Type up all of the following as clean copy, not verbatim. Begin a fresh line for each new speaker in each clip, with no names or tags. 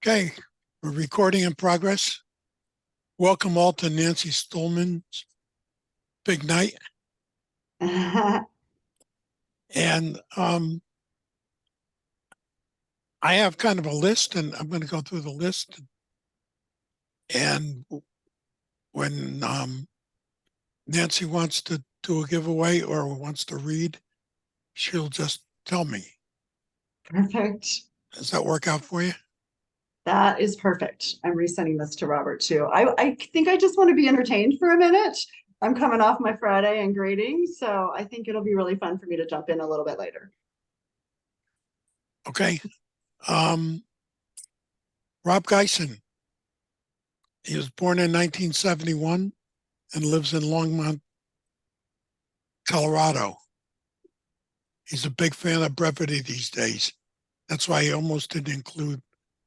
Okay, we're recording in progress. Welcome all to Nancy Stolman's Big Night. And I have kind of a list, and I'm going to go through the list. And when Nancy wants to do a giveaway or wants to read, she'll just tell me.
Perfect.
Does that work out for you?
That is perfect. I'm resending this to Robert too. I think I just want to be entertained for a minute. I'm coming off my Friday and grading, so I think it'll be really fun for me to jump in a little bit later.
Okay. Rob Geisen. He was born in 1971 and lives in Longmont, Colorado. He's a big fan of brevity these days. That's why he almost didn't include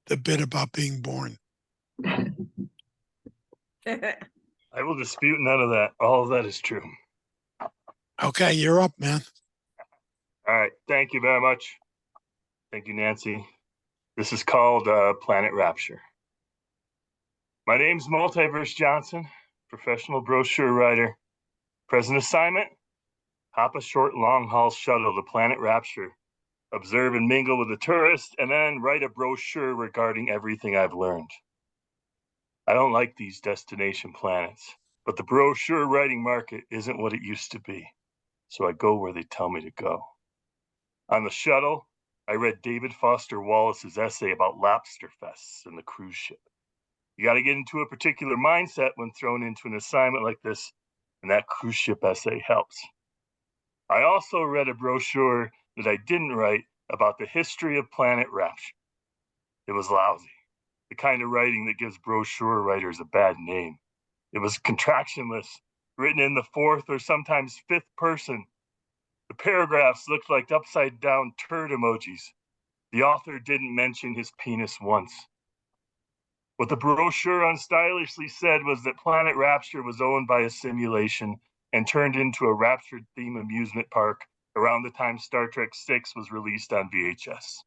the bit about being born.
I will dispute none of that. All of that is true.
Okay, you're up, man.
All right. Thank you very much. Thank you, Nancy. This is called Planet Rapture. My name's Multiverse Johnson, professional brochure writer. Present assignment, hop a short long-haul shuttle to Planet Rapture, observe and mingle with the tourists, and then write a brochure regarding everything I've learned. I don't like these destination planets, but the brochure writing market isn't what it used to be, so I go where they tell me to go. On the shuttle, I read David Foster Wallace's essay about lobster fests and the cruise ship. You got to get into a particular mindset when thrown into an assignment like this, and that cruise ship essay helps. I also read a brochure that I didn't write about the history of Planet Rapture. It was lousy, the kind of writing that gives brochure writers a bad name. It was contractionless, written in the fourth or sometimes fifth person. The paragraphs looked like upside down turd emojis. The author didn't mention his penis once. What the brochure unstylishly said was that Planet Rapture was owned by a simulation and turned into a raptured theme amusement park around the time Star Trek VI was released on VHS.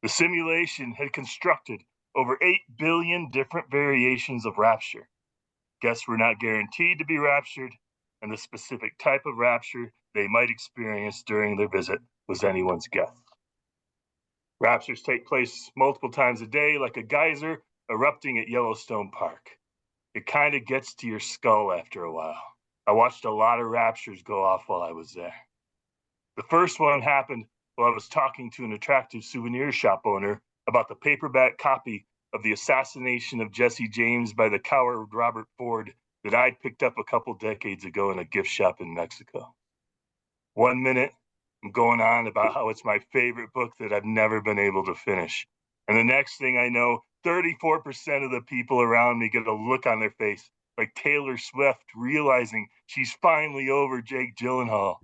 The simulation had constructed over 8 billion different variations of rapture. Guests were not guaranteed to be raptured, and the specific type of rapture they might experience during their visit was anyone's guess. Raptures take place multiple times a day, like a geyser erupting at Yellowstone Park. It kind of gets to your skull after a while. I watched a lot of raptures go off while I was there. The first one happened while I was talking to an attractive souvenir shop owner about the paperback copy of The Assassination of Jesse James by the coward Robert Ford that I'd picked up a couple decades ago in a gift shop in Mexico. 1 minute, I'm going on about how it's my favorite book that I've never been able to finish. And the next thing I know, 34% of the people around me get a look on their face like Taylor Swift realizing she's finally over Jake Gyllenhaal.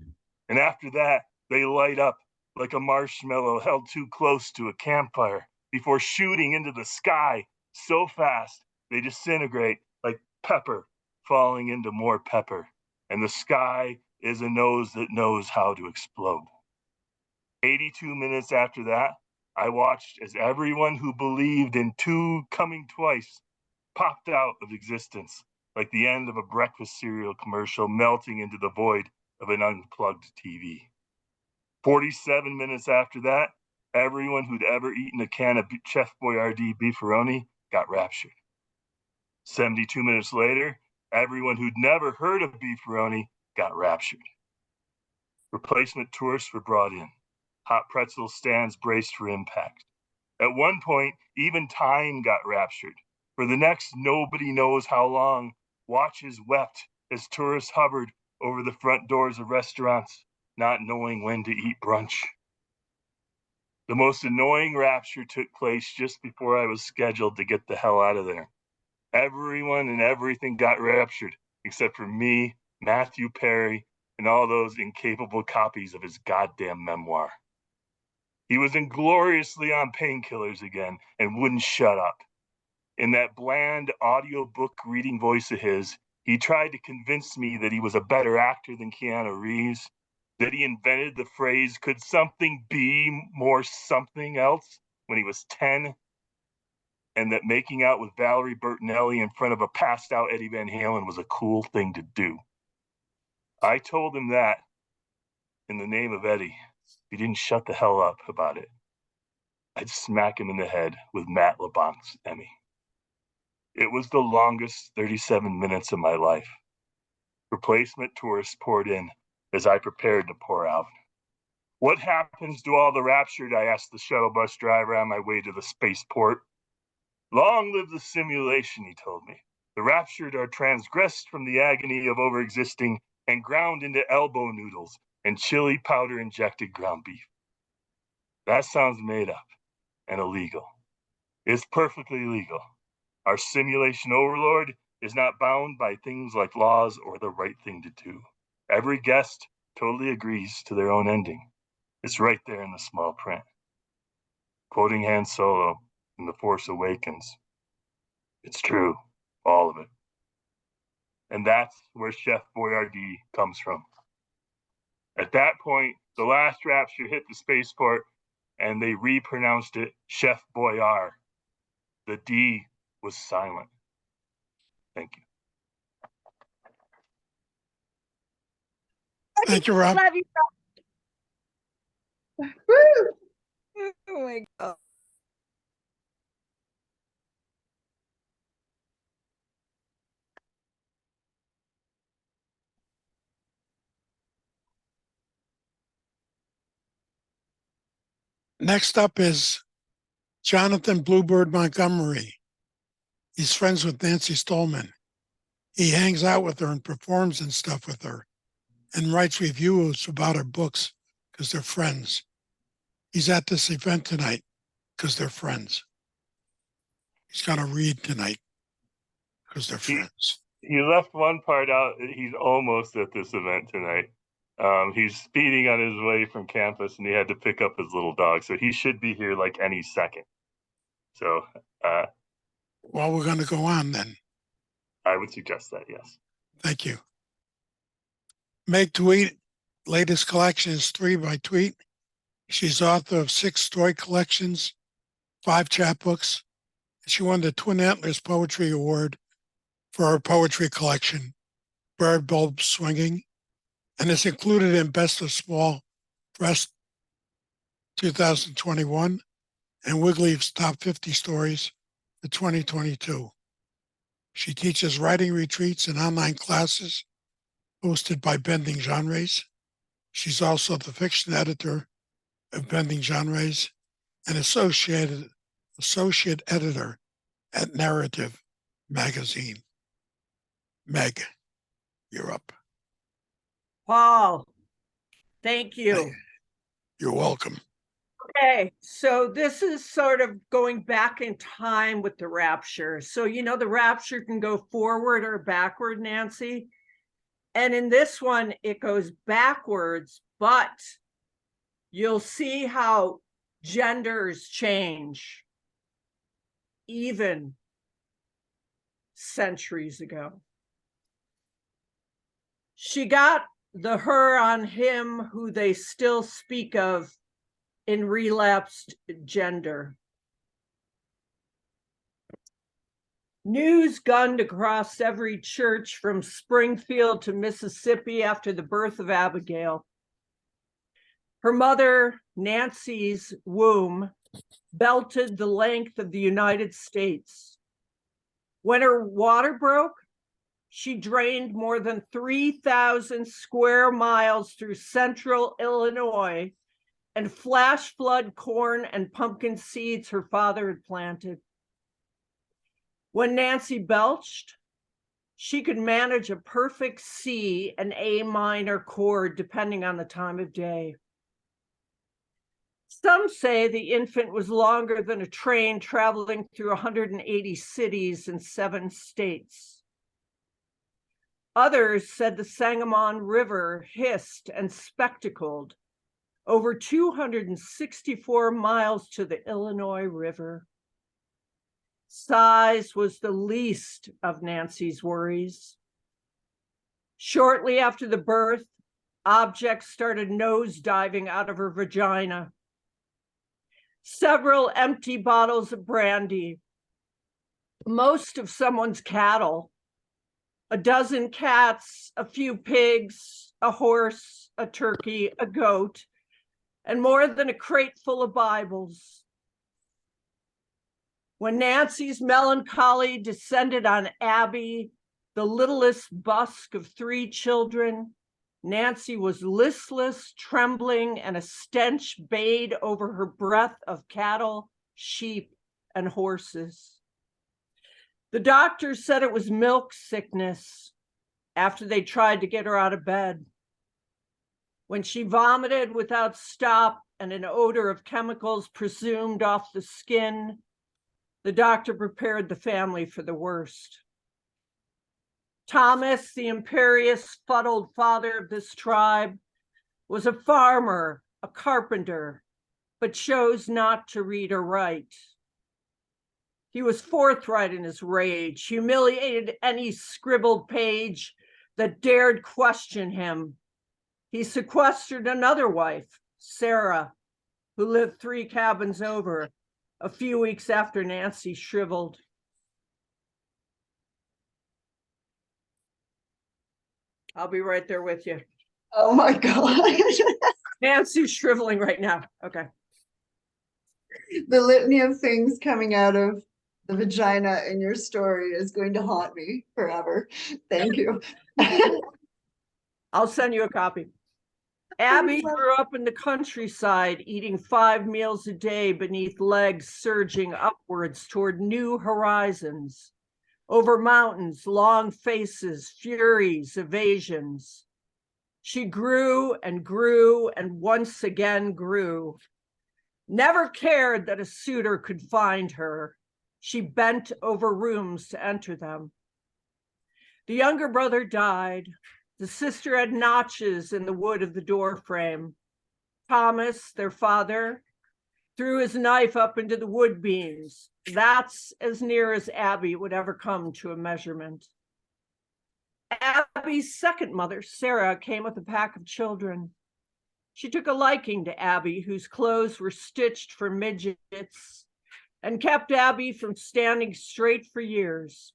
And after that, they light up like a marshmallow held too close to a campfire before shooting into the sky so fast they disintegrate like pepper falling into more pepper. And the sky is a nose that knows how to explode. 82 minutes after that, I watched as everyone who believed in two coming twice popped out of existence, like the end of a breakfast cereal commercial melting into the void of an unplugged TV. 47 minutes after that, everyone who'd ever eaten a can of Chef Boyardee beefaroni got raptured. 72 minutes later, everyone who'd never heard of beefaroni got raptured. Replacement tourists were brought in. Hot pretzel stands braced for impact. At one point, even time got raptured. For the next nobody knows how long, watches wept as tourists hovered over the front doors of restaurants, not knowing when to eat brunch. The most annoying rapture took place just before I was scheduled to get the hell out of there. Everyone and everything got raptured, except for me, Matthew Perry, and all those incapable copies of his goddamn memoir. He was ingloriously on painkillers again and wouldn't shut up. In that bland audiobook reading voice of his, he tried to convince me that he was a better actor than Keanu Reeves, that he invented the phrase, could something be more something else, when he was 10. and that making out with Valerie Bertinelli in front of a passed out Eddie Van Halen was a cool thing to do. I told him that in the name of Eddie. If he didn't shut the hell up about it, I'd smack him in the head with Matt LeBlanc's Emmy. It was the longest 37 minutes of my life. Replacement tourists poured in as I prepared to pour out. What happens to all the raptured? I asked the shuttle bus driver on my way to the spaceport. Long live the simulation, he told me. The raptured are transgressed from the agony of overexisting and ground into elbow noodles and chili powder injected ground beef. That sounds made up and illegal. It's perfectly legal. Our simulation overlord is not bound by things like laws or the right thing to do. Every guest totally agrees to their own ending. It's right there in the small print. Quoting Han Solo in The Force Awakens, it's true, all of it. And that's where Chef Boyardee comes from. At that point, the last rapture hit the spaceport and they repronounced it Chef Boyar. The D was silent. Thank you.
Thank you, Rob.
Love you.
Woo!
Oh my God.
Next up is Jonathan Bluebird Montgomery. He's friends with Nancy Stolman. He hangs out with her and performs and stuff with her and writes reviews about her books because they're friends. He's at this event tonight because they're friends. He's got to read tonight because they're friends.
He left one part out. He's almost at this event tonight. He's speeding on his way from campus and he had to pick up his little dog. So he should be here like any second. So
well, we're going to go on then.
I would suggest that, yes.
Thank you. Meg Tweet, latest collection is 3 by Tweet. She's author of 6 story collections, 5 chapbooks. She won the Twin Antlers Poetry Award for her poetry collection, Bird Bulb Swinging, and is included in Best of Small Press 2021 and Wigleaf's Top 50 Stories for 2022. She teaches writing retreats and online classes hosted by Bending Genres. She's also the fiction editor of Bending Genres and associate editor at Narrative Magazine. Meg, you're up.
Paul, thank you.
You're welcome.
Okay, so this is sort of going back in time with the rapture. So, you know, the rapture can go forward or backward, Nancy. And in this one, it goes backwards, but you'll see how genders change even centuries ago. She got the her on him who they still speak of in relapsed gender. News gunned across every church from Springfield to Mississippi after the birth of Abigail. Her mother, Nancy's womb, belted the length of the United States. When her water broke, she drained more than 3,000 square miles through central Illinois and flash flood corn and pumpkin seeds her father had planted. When Nancy belched, she could manage a perfect C and A minor chord depending on the time of day. Some say the infant was longer than a train traveling through 180 cities in 7 states. Others said the Sangamon River hissed and spectacled over 264 miles to the Illinois River. Size was the least of Nancy's worries. Shortly after the birth, objects started nosediving out of her vagina. Several empty bottles of brandy, most of someone's cattle, a dozen cats, a few pigs, a horse, a turkey, a goat, and more than a crate full of Bibles. When Nancy's melancholy descended on Abby, the littlest busk of 3 children, Nancy was listless, trembling, and a stench bayed over her breath of cattle, sheep, and horses. The doctor said it was milk sickness after they tried to get her out of bed. When she vomited without stop and an odor of chemicals presumed off the skin, the doctor prepared the family for the worst. Thomas, the imperious, fuddled father of this tribe, was a farmer, a carpenter, but chose not to read or write. He was forthright in his rage, humiliated any scribbled page that dared question him. He sequestered another wife, Sarah, who lived 3 cabins over, a few weeks after Nancy shriveled. I'll be right there with you.
Oh my God.
Nancy's shriveling right now. Okay.
The litany of things coming out of the vagina in your story is going to haunt me forever. Thank you.
I'll send you a copy. Abby grew up in the countryside, eating 5 meals a day beneath legs surging upwards toward new horizons, over mountains, long faces, furies, evasions. She grew and grew and once again grew. Never cared that a suitor could find her. She bent over rooms to enter them. The younger brother died. The sister had notches in the wood of the door frame. Thomas, their father, threw his knife up into the wood beams. That's as near as Abby would ever come to a measurement. Abby's second mother, Sarah, came with a pack of children. She took a liking to Abby, whose clothes were stitched for midgets, and kept Abby from standing straight for years.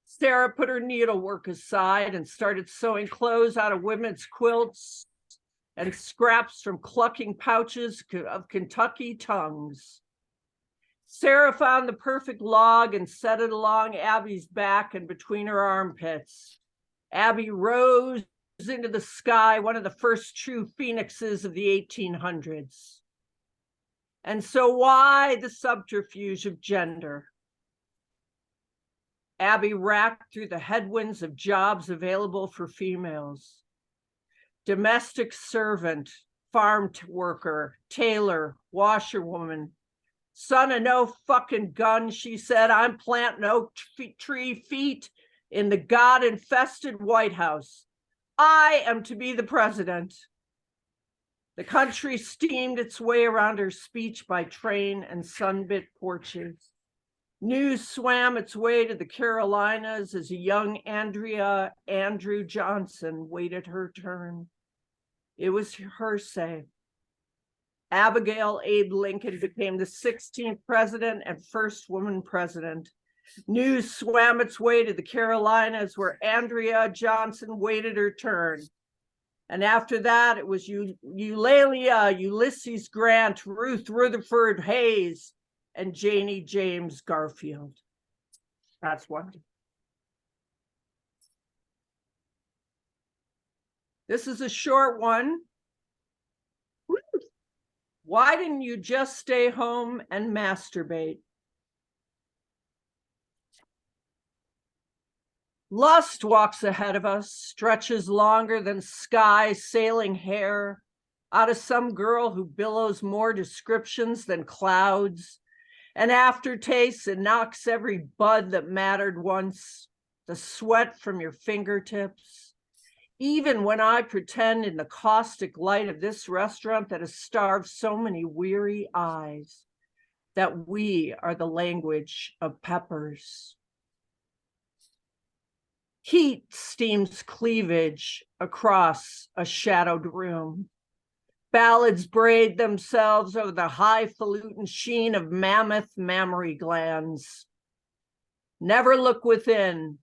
Sarah put her needlework aside and started sewing clothes out of women's quilts and scraps from clucking pouches of Kentucky tongues. Sarah found the perfect log and set it along Abby's back and between her armpits. Abby rose into the sky, one of the first true phoenixes of the 1800s. And so why the subterfuge of gender? Abby racked through the headwinds of jobs available for females. Domestic servant, farm worker, tailor, washerwoman. Son of no fucking gun, she said, I'm planting oak tree feet in the God-infested White House. I am to be the president. The country steamed its way around her speech by train and sunbit porches. News swam its way to the Carolinas as a young Andrew Johnson waited her turn. It was her say. Abigail Abe Lincoln became the 16th president and first woman president. News swam its way to the Carolinas where Andrea Johnson waited her turn. And after that, it was Eulalia, Ulysses Grant, Ruth Rutherford Hayes, and Janie James Garfield. That's one. This is a short one. Why didn't you just stay home and masturbate? Lust walks ahead of us, stretches longer than sky sailing hair, out of some girl who billows more descriptions than clouds, and aftertastes and knocks every bud that mattered once, the sweat from your fingertips. Even when I pretend in the caustic light of this restaurant that has starved so many weary eyes, that we are the language of peppers. Heat steams cleavage across a shadowed room. Ballads braid themselves over the highfalutin sheen of mammoth mammary glands. Never look within.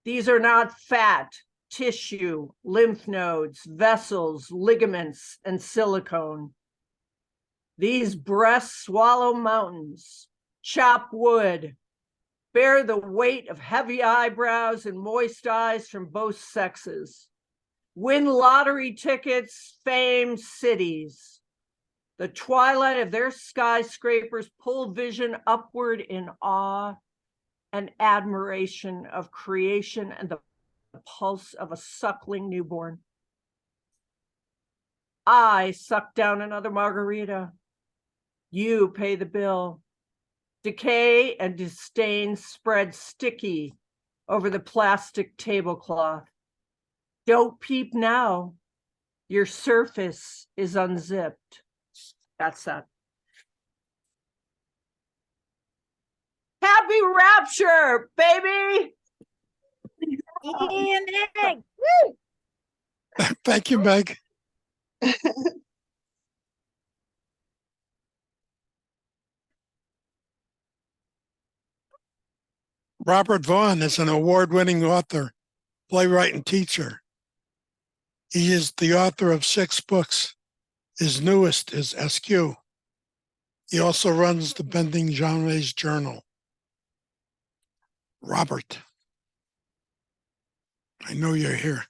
These are not fat, tissue, lymph nodes, vessels, ligaments, and silicone. These breasts swallow mountains, chop wood, bear the weight of heavy eyebrows and moist eyes from both sexes, win lottery tickets, fame, cities. The twilight of their skyscrapers pull vision upward in awe and admiration of creation and the pulse of a suckling newborn. I suck down another margarita. You pay the bill. Decay and disdain spread sticky over the plastic tablecloth. Don't peep now. Your surface is unzipped. That's that. Happy rapture, baby!
Thank you, Meg. Robert Vaughn is an award-winning author, playwright, and teacher. He is the author of 6 books. His newest is SQ. He also runs the Bending Genres Journal. Robert, I know you're here.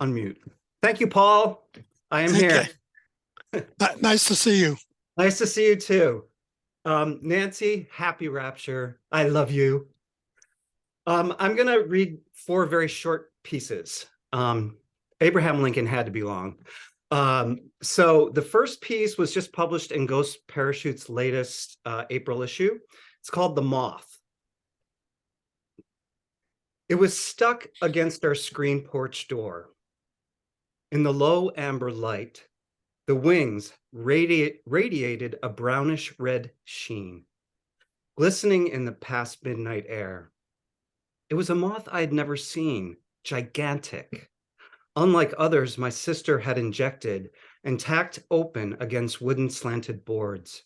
Unmute. Thank you, Paul. I am here.
Nice to see you.
Nice to see you too. Nancy, happy rapture. I love you. I'm going to read 4 very short pieces. Abraham Lincoln had to be long. So the first piece was just published in Ghost Parachute's latest April issue. It's called The Moth. It was stuck against our screen porch door. In the low amber light, the wings radiated a brownish red sheen, glistening in the past midnight air. It was a moth I had never seen, gigantic. Unlike others my sister had injected and tacked open against wooden slanted boards.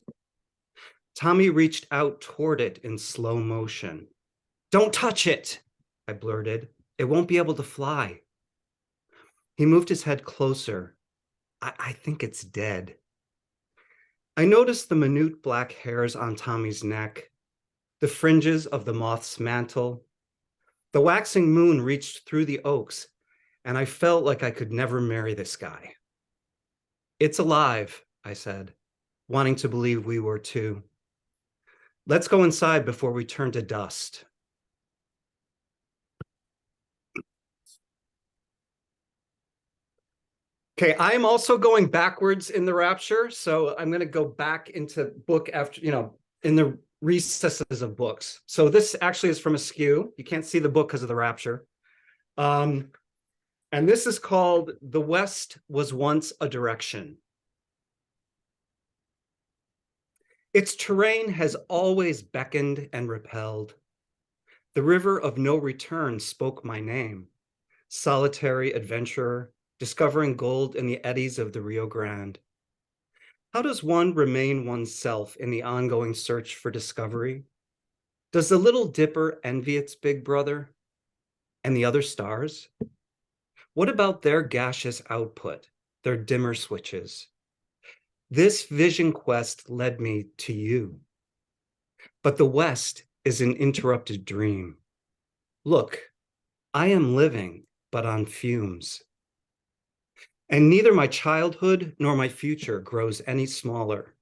Tommy reached out toward it in slow motion. "Don't touch it," I blurted. "It won't be able to fly." He moved his head closer. I think it's dead. I noticed the minute black hairs on Tommy's neck, the fringes of the moth's mantle. The waxing moon reached through the oaks, and I felt like I could never marry this guy. "It's alive," I said, wanting to believe we were too. "Let's go inside before we turn to dust." Okay, I am also going backwards in the rapture, so I'm going to go back into book after, in the recesses of books. So this actually is from Askew. You can't see the book because of the rapture. And this is called The West Was Once a Direction. Its terrain has always beckoned and repelled. The river of no return spoke my name, solitary adventurer, discovering gold in the eddies of the Rio Grande. How does one remain oneself in the ongoing search for discovery? Does the Little Dipper envy its big brother? And the other stars? What about their gaseous output, their dimmer switches? This vision quest led me to you. But the West is an interrupted dream. Look, I am living, but on fumes. And neither my childhood nor my future grows any smaller.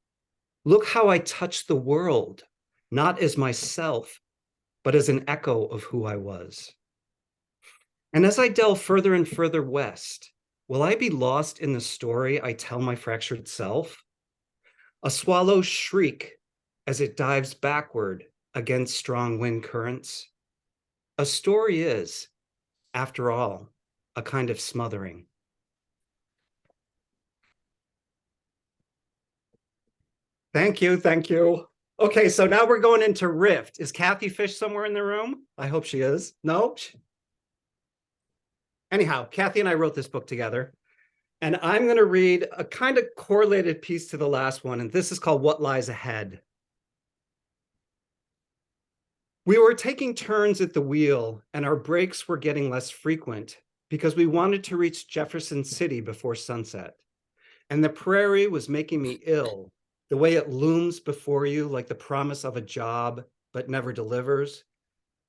Look how I touch the world, not as myself, but as an echo of who I was. And as I delve further and further west, will I be lost in the story I tell my fractured self? A swallow's shriek as it dives backward against strong wind currents. A story is, after all, a kind of smothering. Thank you, thank you. Okay, so now we're going into Rift. Is Kathy Fish somewhere in the room? I hope she is. No? Anyhow, Kathy and I wrote this book together, and I'm going to read a kind of correlated piece to the last one, and this is called What Lies Ahead. We were taking turns at the wheel, and our breaks were getting less frequent because we wanted to reach Jefferson City before sunset. And the prairie was making me ill, the way it looms before you like the promise of a job, but never delivers.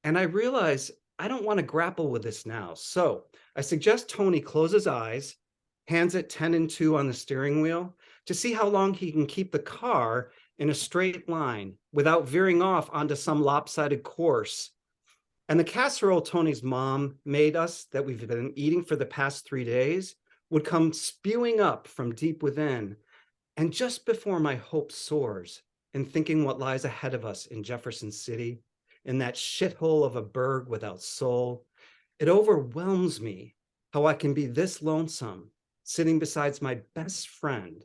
And I realize I don't want to grapple with this now. So I suggest Tony close his eyes, hands it 10 and 2 on the steering wheel to see how long he can keep the car in a straight line without veering off onto some lopsided course. And the casserole Tony's mom made us that we've been eating for the past 3 days would come spewing up from deep within. And just before my hope soars in thinking what lies ahead of us in Jefferson City, in that shithole of a burg without soul, it overwhelms me how I can be this lonesome sitting beside my best friend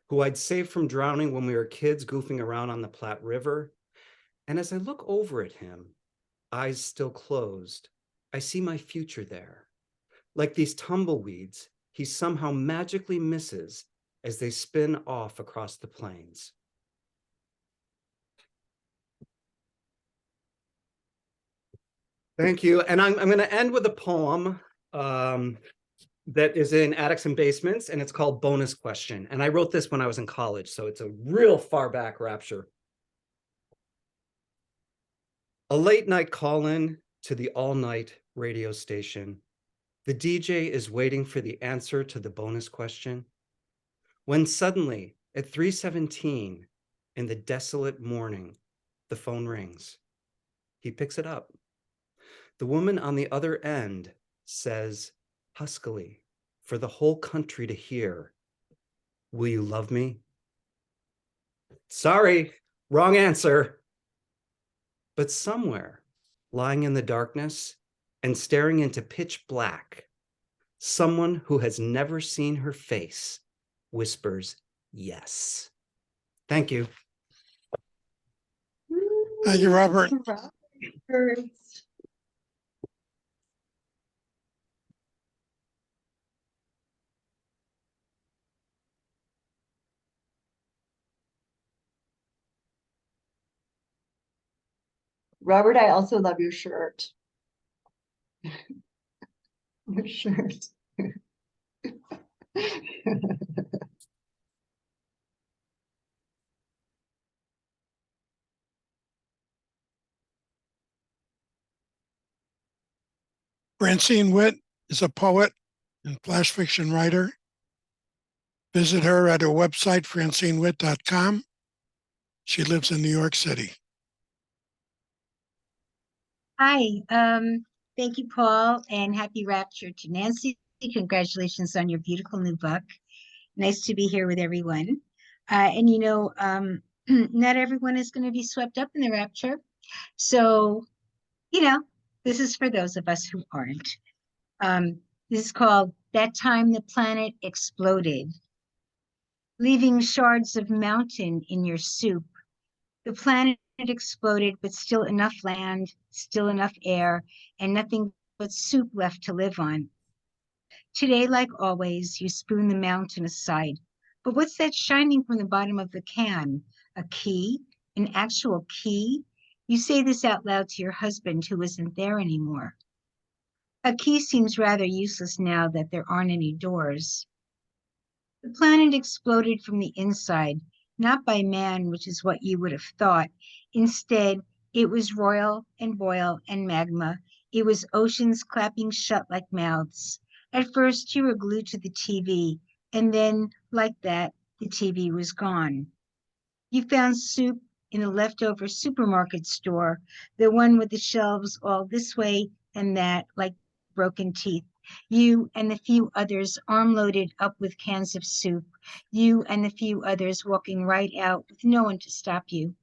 who I'd saved from drowning when we were kids goofing around on the Platte River. And as I look over at him, eyes still closed, I see my future there. Like these tumbleweeds, he somehow magically misses as they spin off across the plains. Thank you. And I'm going to end with a poem that is in Attics and Basements, and it's called Bonus Question. And I wrote this when I was in college, so it's a real far back rapture. A late night call-in to the all-night radio station. The DJ is waiting for the answer to the bonus question. When suddenly, at 3:17 in the desolate morning, the phone rings. He picks it up. The woman on the other end says, huskily, for the whole country to hear, "Will you love me?" Sorry, wrong answer. But somewhere, lying in the darkness and staring into pitch black, someone who has never seen her face whispers, yes. Thank you.
Thank you, Robert.
Robert. Robert, I also love your shirt. Your shirt.
Francine Witt is a poet and flash fiction writer. Visit her at her website, francinewitt.com. She lives in New York City.
Hi, thank you, Paul, and happy rapture to Nancy. Congratulations on your beautiful new book. Nice to be here with everyone. And not everyone is going to be swept up in the rapture. So, this is for those of us who aren't. This is called That Time the Planet Exploded. Leaving shards of mountain in your soup. The planet exploded, but still enough land, still enough air, and nothing but soup left to live on. Today, like always, you spoon the mountain aside. But what's that shining from the bottom of the can? A key? An actual key? You say this out loud to your husband who isn't there anymore. A key seems rather useless now that there aren't any doors. The planet exploded from the inside, not by man, which is what you would have thought. Instead, it was roil and boil and magma. It was oceans clapping shut like mouths. At first, you were glued to the TV, and then, like that, the TV was gone. You found soup in a leftover supermarket store, the one with the shelves all this way and that, like broken teeth. You and the few others arm-loaded up with cans of soup. You and the few others walking right out with no one to stop you.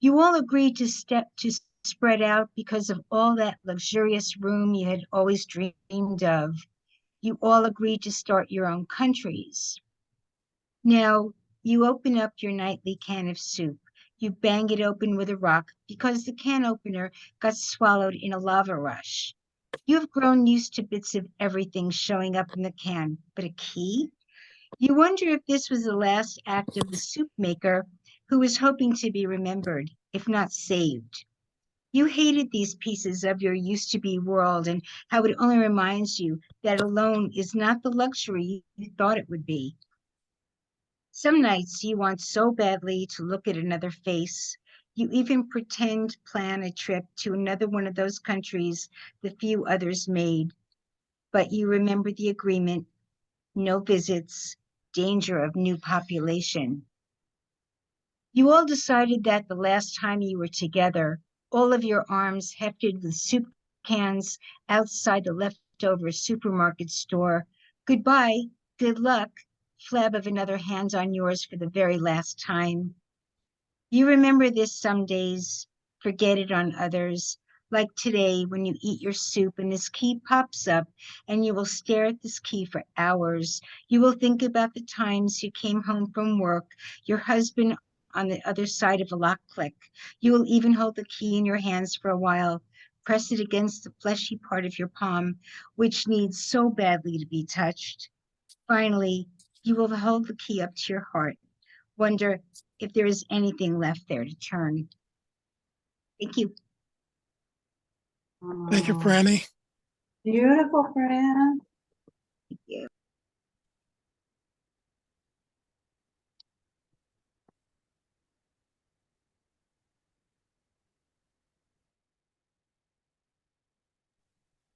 You all agreed to spread out because of all that luxurious room you had always dreamed of. You all agreed to start your own countries. Now, you open up your nightly can of soup. You bang it open with a rock because the can opener got swallowed in a lava rush. You have grown used to bits of everything showing up in the can, but a key? You wonder if this was the last act of the soup maker who was hoping to be remembered, if not saved. You hated these pieces of your used to be world and how it only reminds you that alone is not the luxury you thought it would be. Some nights you want so badly to look at another face. You even pretend plan a trip to another one of those countries the few others made. But you remember the agreement, no visits, danger of new population. You all decided that the last time you were together, all of your arms hefted with soup cans outside the leftover supermarket store. Goodbye, good luck, flab of another hand on yours for the very last time. You remember this some days, forget it on others, like today when you eat your soup and this key pops up and you will stare at this key for hours. You will think about the times you came home from work, your husband on the other side of a lock click. You will even hold the key in your hands for a while, press it against the fleshy part of your palm, which needs so badly to be touched. Finally, you will hold the key up to your heart, wonder if there is anything left there to turn. Thank you.
Thank you,
Aw,
Franny.
beautiful, Fran.
Thank you.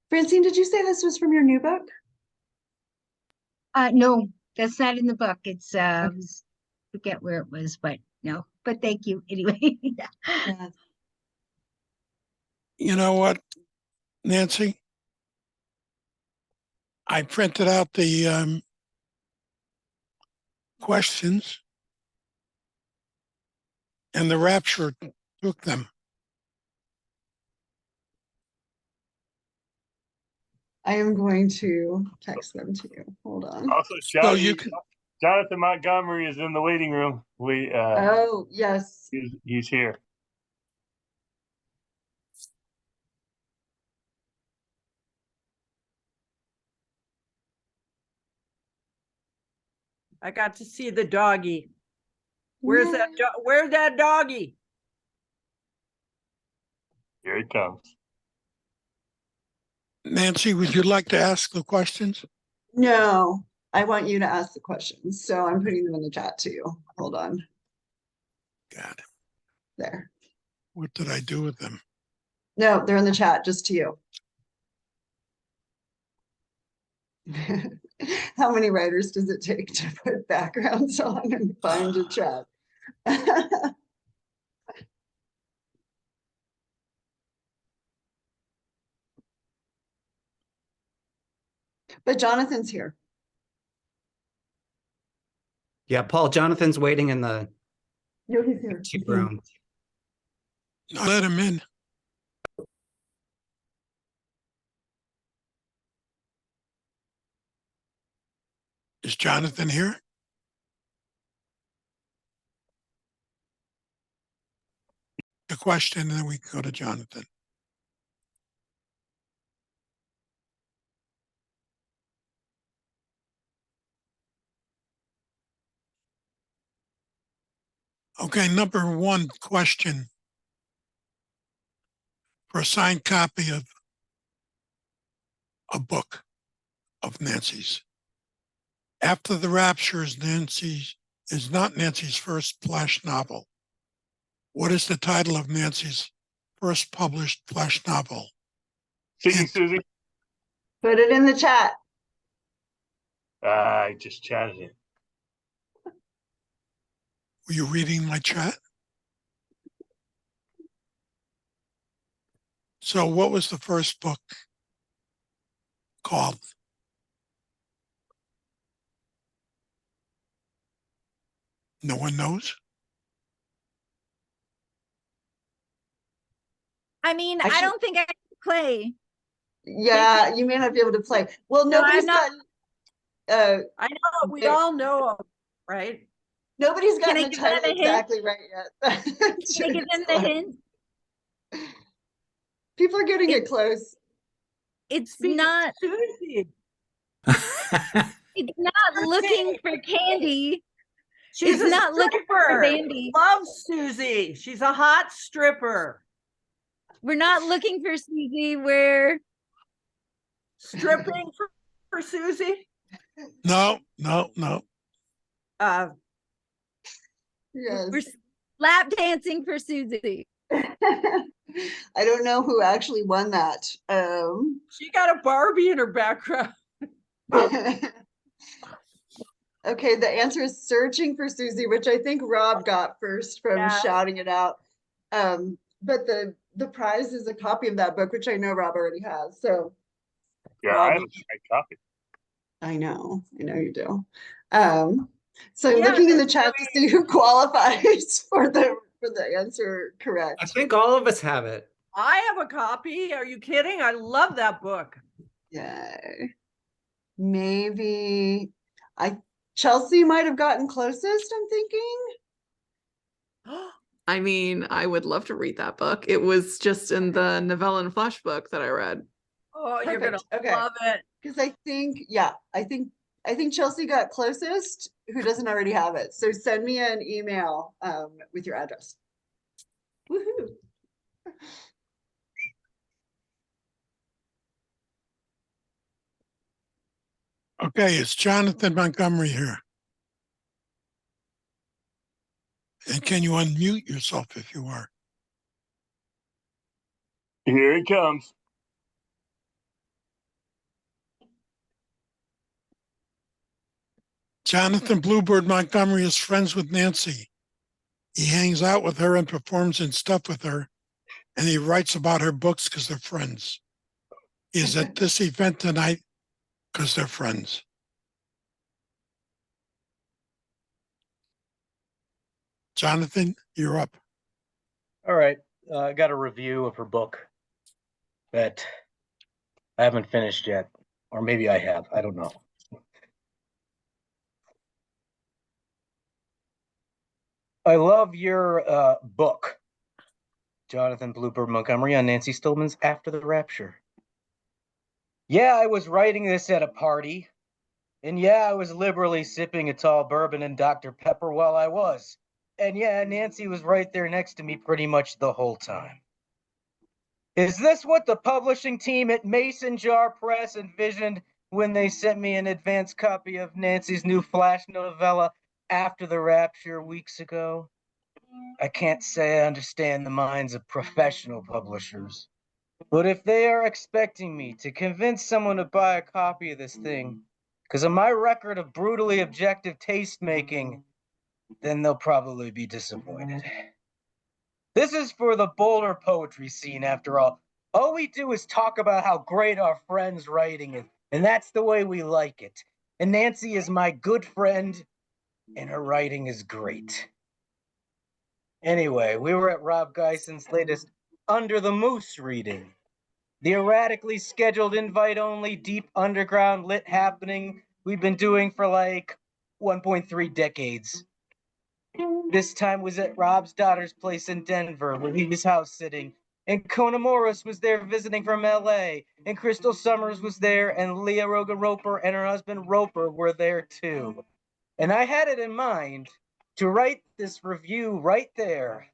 Francine, did you say this was from your new book?
No, that's not in the book. It's
Okay.
forget where it was, but no. But thank you anyway.
Yeah.
You know what, Nancy? I printed out the questions and the rapture took them.
I am going to text them to you. Hold on.
Also,
So you can,
Jonathan Montgomery is in the waiting room.
Oh, yes.
He's here.
I got to see the doggy. Where's that doggy?
Here he comes.
Nancy, would you like to ask the questions?
No, I want you to ask the questions. So I'm putting them in the chat to you. Hold on.
God,
There.
what did I do with them?
No, they're in the chat just to you. How many writers does it take to put backgrounds on and find a chat? But Jonathan's here.
Yeah, Paul, Jonathan's waiting in the
No, he's here.
tea room.
Let him in. Is Jonathan here? The question, and then we go to Jonathan. Okay, number one question for a signed copy of a book of Nancy's. After the Rapture is not Nancy's first flash novel. What is the title of Nancy's first published flash novel?
Seeking
Hint.
Susie.
Put it in the chat.
I just chatted it.
Were you reading my chat? So what was the first book called? No one knows?
I mean, I
Actually-
don't think I can play.
Yeah, you may not be able to play. Well,
No,
nobody's
I'm not-
gotten
I know, we
There-
all know him, right?
nobody's
Can
gotten
I
the
give them
title
a hint?
exactly right yet.
Can I give them the hint?
People are getting it close.
it's
Speaking of
not
Susie,
it's not looking for candy.
she's
It's
a
not looking for
stripper.
candy.
Love Susie. She's a hot stripper.
We're not looking for Susie. We're
Stripping for Susie.
No.
Uh,
Yes.
we're lap dancing for Susie.
I don't know who actually won that.
she got a Barbie in her background.
Okay, the answer is searching for Susie, which I think Rob got first from
Yeah.
shouting it out. But the prize is a copy of that book, which I know Rob already has. So
Yeah,
Rob,
I have a signed copy.
I know you do. So I'm
Yeah,
looking in the
that's
chat to see who qualifies for the answer correct.
I think all of us have it.
I have a copy. Are you kidding? I love that book.
Yay. Maybe Chelsea might have gotten closest, I'm thinking.
I mean, I would love to read that book. It was just in the novella and flash book that I read.
Oh, you're gonna
Perfect. Okay.
love it.
Because I think Chelsea got closest, who doesn't already have it. So send me an email with your address. Woohoo.
Okay, it's Jonathan Montgomery here. And can you unmute yourself if you are?
Here he comes.
Jonathan Bluebird Montgomery is friends with Nancy. He hangs out with her and performs and stuff with her, and he writes about her books because they're friends. He is at this event tonight because they're friends. Jonathan, you're up.
All right. I got a review of her book that I haven't finished yet. Or maybe I have. I don't know. I love your book, Jonathan Bluebird Montgomery, on Nancy Stillman's After the Rapture. Yeah, I was writing this at a party. And yeah, I was liberally sipping a tall bourbon and Dr. Pepper while I was. And yeah, Nancy was right there next to me pretty much the whole time. Is this what the publishing team at Mason Jar Press envisioned when they sent me an advance copy of Nancy's new flash novella, After the Rapture, weeks ago? I can't say I understand the minds of professional publishers. But if they are expecting me to convince someone to buy a copy of this thing, because of my record of brutally objective taste making, then they'll probably be disappointed. This is for the Boulder poetry scene, after all. All we do is talk about how great our friend's writing is, and that's the way we like it. And Nancy is my good friend, and her writing is great. Anyway, we were at Rob Geison's latest Under the Moose reading. The erratically scheduled invite-only deep underground lit happening we've been doing for like 1.3 decades. This time was at Rob's daughter's place in Denver, where he was house sitting. And Kona Morris was there visiting from LA. And Crystal Summers was there, and Leah Rogan Roper and her husband Roper were there too. And I had it in mind to write this review right there,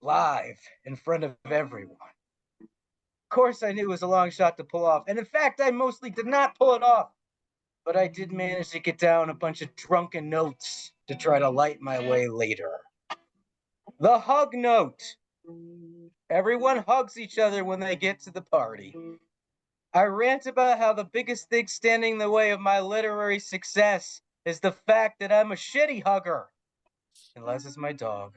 live, in front of everyone. Of course, I knew it was a long shot to pull off. And in fact, I mostly did not pull it off. But I did manage to get down a bunch of drunken notes to try to light my way later. The hug note. Everyone hugs each other when they get to the party. I rant about how the biggest thing standing in the way of my literary success is the fact that I'm a shitty hugger. Unless it's my dog.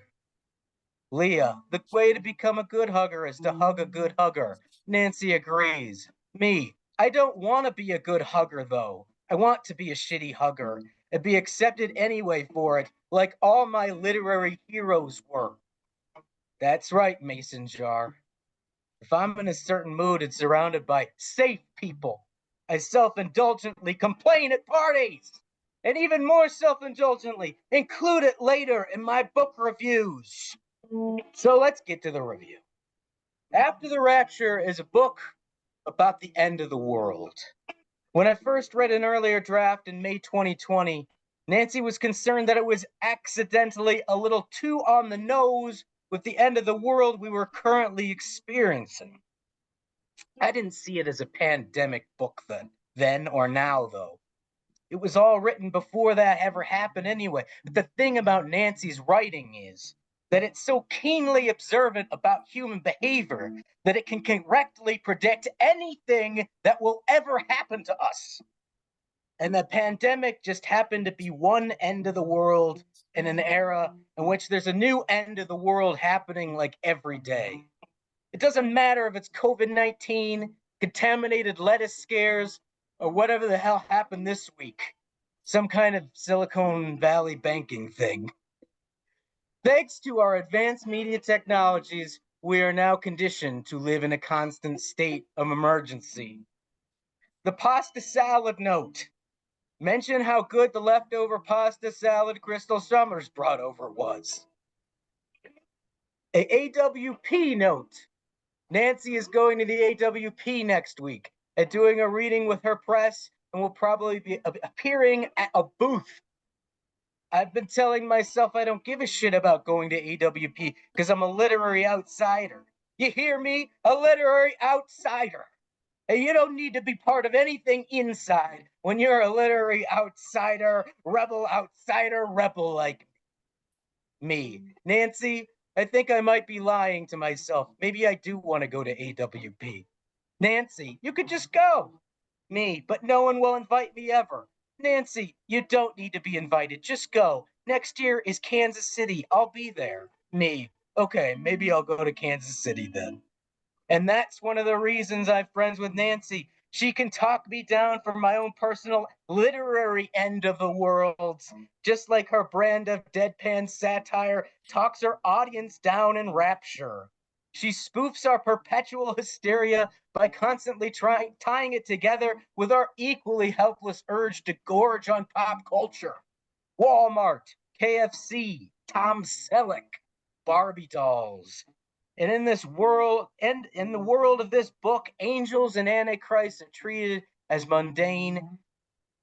Leah, the way to become a good hugger is to hug a good hugger. Nancy agrees. Me, I don't want to be a good hugger, though. I want to be a shitty hugger and be accepted anyway for it, like all my literary heroes were. That's right, Mason Jar. If I'm in a certain mood and surrounded by safe people, I self-indulgently complain at parties. And even more self-indulgently, include it later in my book reviews. So let's get to the review. After the Rapture is a book about the end of the world. When I first read an earlier draft in May 2020, Nancy was concerned that it was accidentally a little too on the nose with the end of the world we were currently experiencing. I didn't see it as a pandemic book then or now, though. It was all written before that ever happened anyway. But the thing about Nancy's writing is that it's so keenly observant about human behavior that it can correctly predict anything that will ever happen to us. And the pandemic just happened to be one end of the world in an era in which there's a new end of the world happening like every day. It doesn't matter if it's COVID-19, contaminated lettuce scares, or whatever the hell happened this week. Some kind of Silicon Valley banking thing. Thanks to our advanced media technologies, we are now conditioned to live in a constant state of emergency. The pasta salad note. Mention how good the leftover pasta salad Crystal Summers brought over was. A AWP note. Nancy is going to the AWP next week and doing a reading with her press and will probably be appearing at a booth. I've been telling myself I don't give a shit about going to AWP because I'm a literary outsider. You hear me? A literary outsider. And you don't need to be part of anything inside when you're a literary outsider rebel like me. Nancy, I think I might be lying to myself. Maybe I do want to go to AWP. Nancy, you could just go. Me, but no one will invite me ever. Nancy, you don't need to be invited. Just go. Next year is Kansas City. I'll be there. Me, okay, maybe I'll go to Kansas City then. And that's one of the reasons I'm friends with Nancy. She can talk me down from my own personal literary end of the world, just like her brand of deadpan satire talks her audience down in rapture. She spoofs our perpetual hysteria by constantly tying it together with our equally helpless urge to gorge on pop culture. Walmart, KFC, Tom Selleck, Barbie dolls. And in this world, and in the world of this book, angels and antichrists are treated as mundane,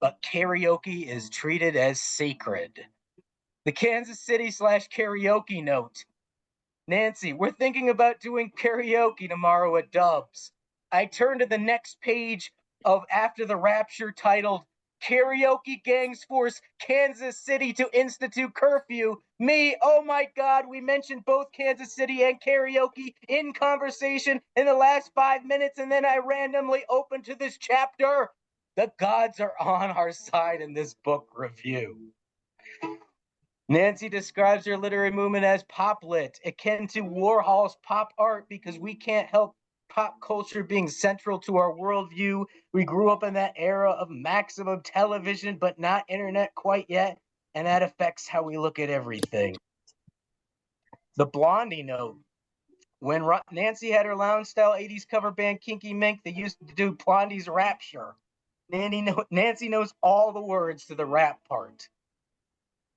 but karaoke is treated as sacred. The Kansas City /karaoke note. Nancy, we're thinking about doing karaoke tomorrow at Dubs. I turn to the next page of After the Rapture titled Karaoke Gangs Force Kansas City to Institute Curfew. Me, oh my God, we mentioned both Kansas City and karaoke in conversation in the last 5 minutes, and then I randomly opened to this chapter. The gods are on our side in this book review. Nancy describes her literary movement as pop lit, akin to Warhol's pop art, because we can't help pop culture being central to our worldview. We grew up in that era of maximum television, but not internet quite yet, and that affects how we look at everything. The Blondie note. When Nancy had her lounge-style 80s cover band Kinky Mink, they used to do Blondie's Rapture. Nancy knows all the words to the rap part.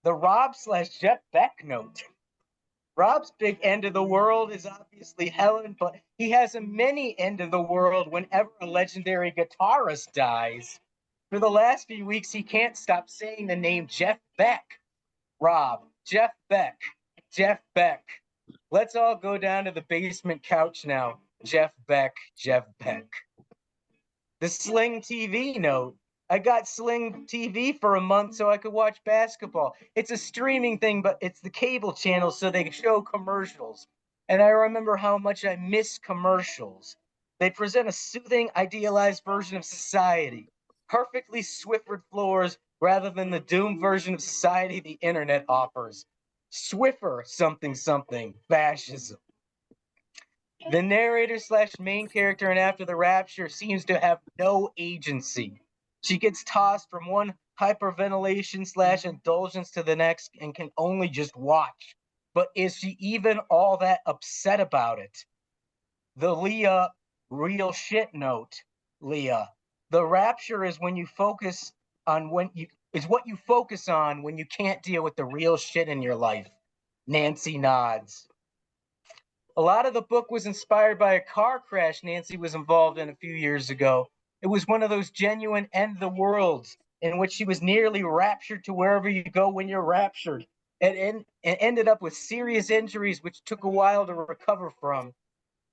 The Rob/Jeff Beck note. Rob's big end of the world is obviously Helen, but he has a mini end of the world whenever a legendary guitarist dies. For the last few weeks, he can't stop saying the name Jeff Beck. Rob, Jeff Beck, Jeff Beck. Let's all go down to the basement couch now. Jeff Beck, Jeff Beck. The Sling TV note. I got Sling TV for a month so I could watch basketball. It's a streaming thing, but it's the cable channel, so they show commercials. And I remember how much I miss commercials. They present a soothing, idealized version of society. Perfectly Swiffered floors rather than the doomed version of society the internet offers. Swiffer something something, fascism. The narrator/main character in After the Rapture seems to have no agency. She gets tossed from one hyperventilation/indulgence to the next and can only just watch. But is she even all that upset about it? The Leah real shit note. Leah. The rapture is when you focus on what you focus on when you can't deal with the real shit in your life. Nancy nods. A lot of the book was inspired by a car crash Nancy was involved in a few years ago. It was one of those genuine end of the worlds in which she was nearly raptured to wherever you go when you're raptured, and ended up with serious injuries which took a while to recover from.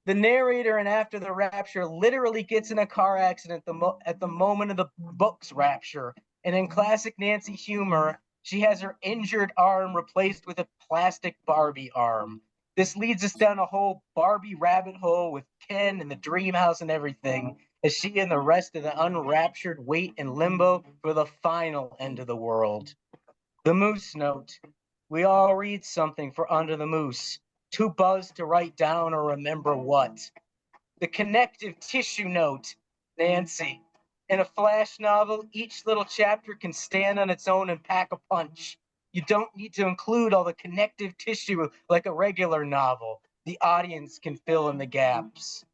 The narrator in After the Rapture literally gets in a car accident at the moment of the book's rapture. And in classic Nancy humor, she has her injured arm replaced with a plastic Barbie arm. This leads us down a whole Barbie rabbit hole with Ken and the dream house and everything, as she and the rest of the unraptured wait in limbo for the final end of the world. The Moose Note. We all read something for Under the Moose. Too buzzed to write down or remember what. The Connective Tissue Note. Nancy. In a flash novel, each little chapter can stand on its own and pack a punch. You don't need to include all the connective tissue like a regular novel. The audience can fill in the gaps.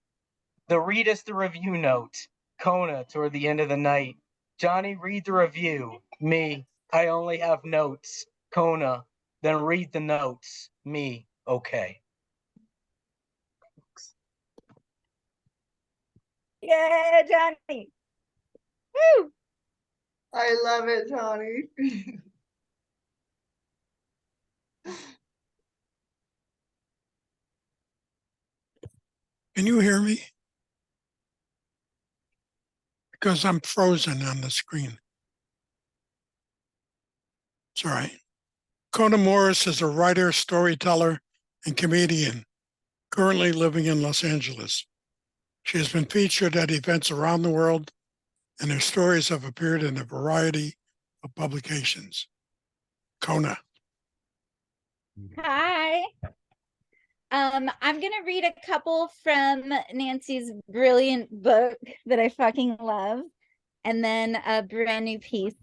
The Read Us the Review Note. Kona toward the end of the night. Johnny, read the review. Me, I only have notes. Kona, then read the notes. Me, okay.
Yeah, Johnny. Woo!
I love it, Johnny.
Can you hear me? Because I'm frozen on the screen. It's all right. Kona Morris is a writer, storyteller, and comedian currently living in Los Angeles. She has been featured at events around the world, and her stories have appeared in a variety of publications. Kona.
Hi. I'm gonna read a couple from Nancy's brilliant book that I fucking love, and then a brand new piece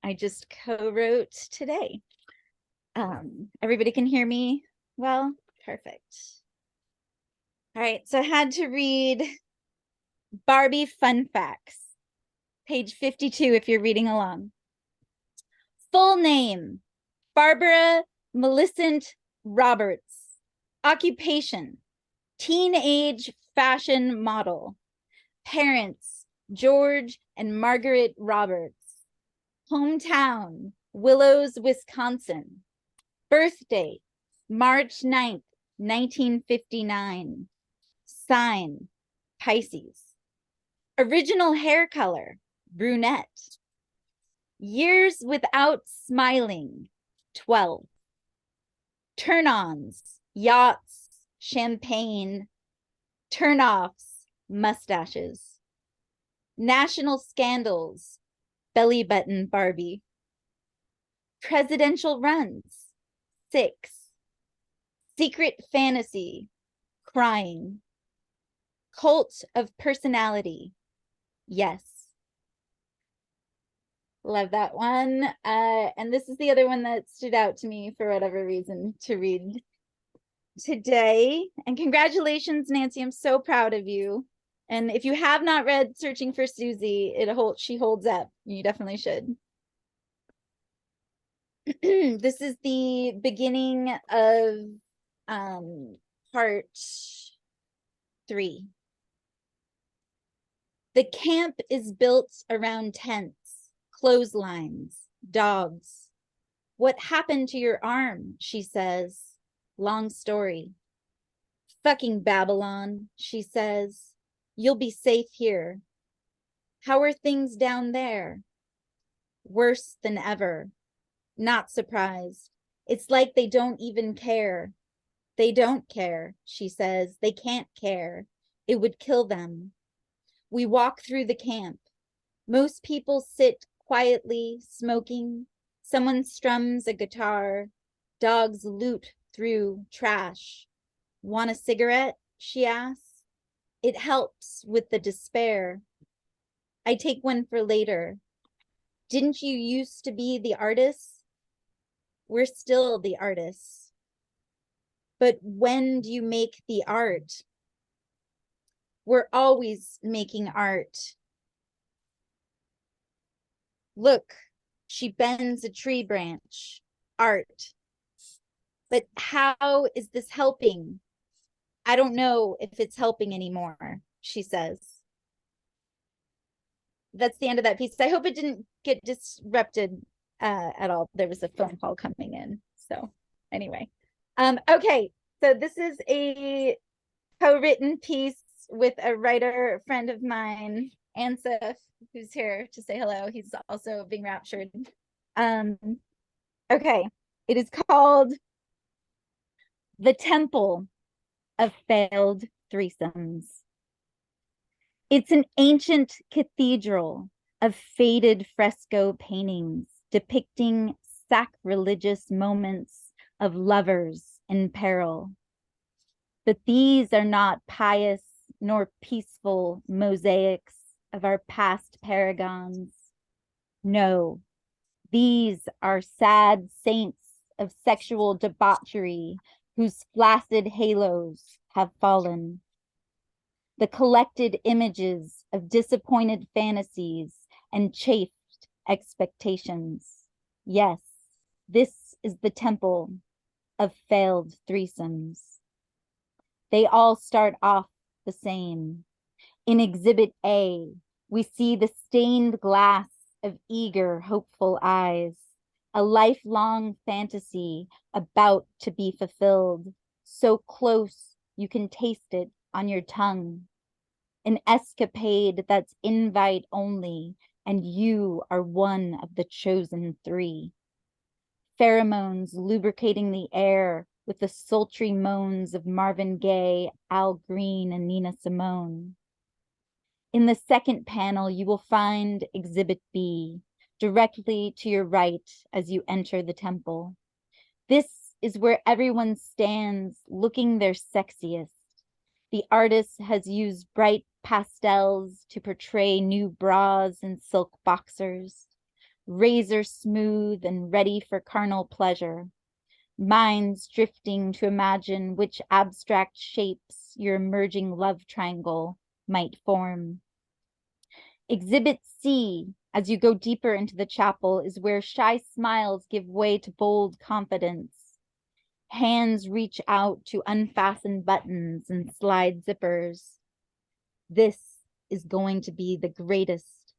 I just co-wrote today. Everybody can hear me well? Perfect. All right, so I had to read Barbie Fun Facts, page 52 if you're reading along. Full name, Barbara Millicent Roberts. Occupation, teenage fashion model. Parents, George and Margaret Roberts. Hometown, Willows, Wisconsin. Birth date, March 9th, 1959. Sign, Pisces. Original hair color, brunette. Years without smiling, 12. Turn-ons, yachts, champagne. Turn-offs, mustaches. National scandals, belly button Barbie. Presidential runs, 6. Secret fantasy, crying. Cult of personality, yes. Love that one. And this is the other one that stood out to me for whatever reason to read today. And congratulations, Nancy. I'm so proud of you. And if you have not read Searching for Susie, she holds up. You definitely should. This is the beginning of part 3. The camp is built around tents, clotheslines, dogs. What happened to your arm? She says. Long story. Fucking Babylon, she says. You'll be safe here. How are things down there? Worse than ever. Not surprised. It's like they don't even care. They don't care, she says. They can't care. It would kill them. We walk through the camp. Most people sit quietly, smoking. Someone strums a guitar. Dogs loot through trash. Want a cigarette? She asks. It helps with the despair. I take one for later. Didn't you used to be the artist? We're still the artists. But when do you make the art? We're always making art. Look, she bends a tree branch. Art. But how is this helping? I don't know if it's helping anymore, she says. That's the end of that piece. I hope it didn't get disrupted at all. There was a phone call coming in. So anyway, okay. So this is a co-written piece with a writer friend of mine, Ansif, who's here to say hello. He's also being raptured. Okay, it is called The Temple of Failed Threesomes. It's an ancient cathedral of faded fresco paintings depicting sacrilegious moments of lovers in peril. But these are not pious nor peaceful mosaics of our past paragons. No, these are sad saints of sexual debauchery whose flaccid halos have fallen. The collected images of disappointed fantasies and chafed expectations. Yes, this is the temple of failed threesomes. They all start off the same. In Exhibit A, we see the stained glass of eager, hopeful eyes, a lifelong fantasy about to be fulfilled, so close you can taste it on your tongue. An escapade that's invite only, and you are one of the chosen three. Pheromones lubricating the air with the sultry moans of Marvin Gaye, Al Green, and Nina Simone. In the second panel, you will find Exhibit B, directly to your right as you enter the temple. This is where everyone stands looking their sexiest. The artist has used bright pastels to portray new bras and silk boxers, razor smooth and ready for carnal pleasure. Minds drifting to imagine which abstract shapes your emerging love triangle might form. Exhibit C, as you go deeper into the chapel, is where shy smiles give way to bold confidence. Hands reach out to unfasten buttons and slide zippers. This is going to be the greatest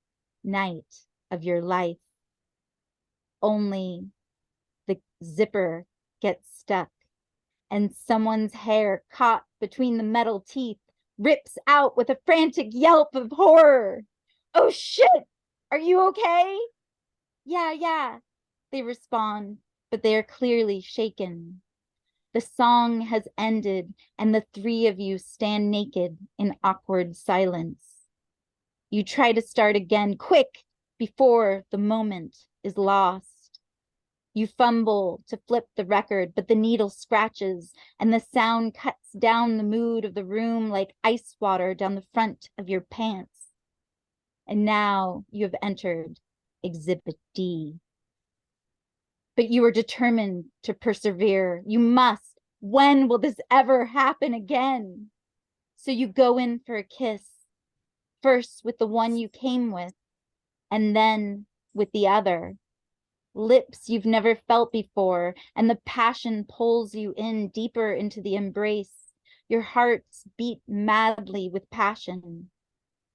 night of your life. Only the zipper gets stuck and someone's hair caught between the metal teeth rips out with a frantic yelp of horror. Oh shit, are you okay? Yeah, they respond, but they are clearly shaken. The song has ended and the three of you stand naked in awkward silence. You try to start again, quick, before the moment is lost. You fumble to flip the record, but the needle scratches and the sound cuts down the mood of the room like ice water down the front of your pants. And now you have entered Exhibit D. But you are determined to persevere. You must. When will this ever happen again? So you go in for a kiss, first with the one you came with, and then with the other. Lips you've never felt before, and the passion pulls you in deeper into the embrace. Your hearts beat madly with passion,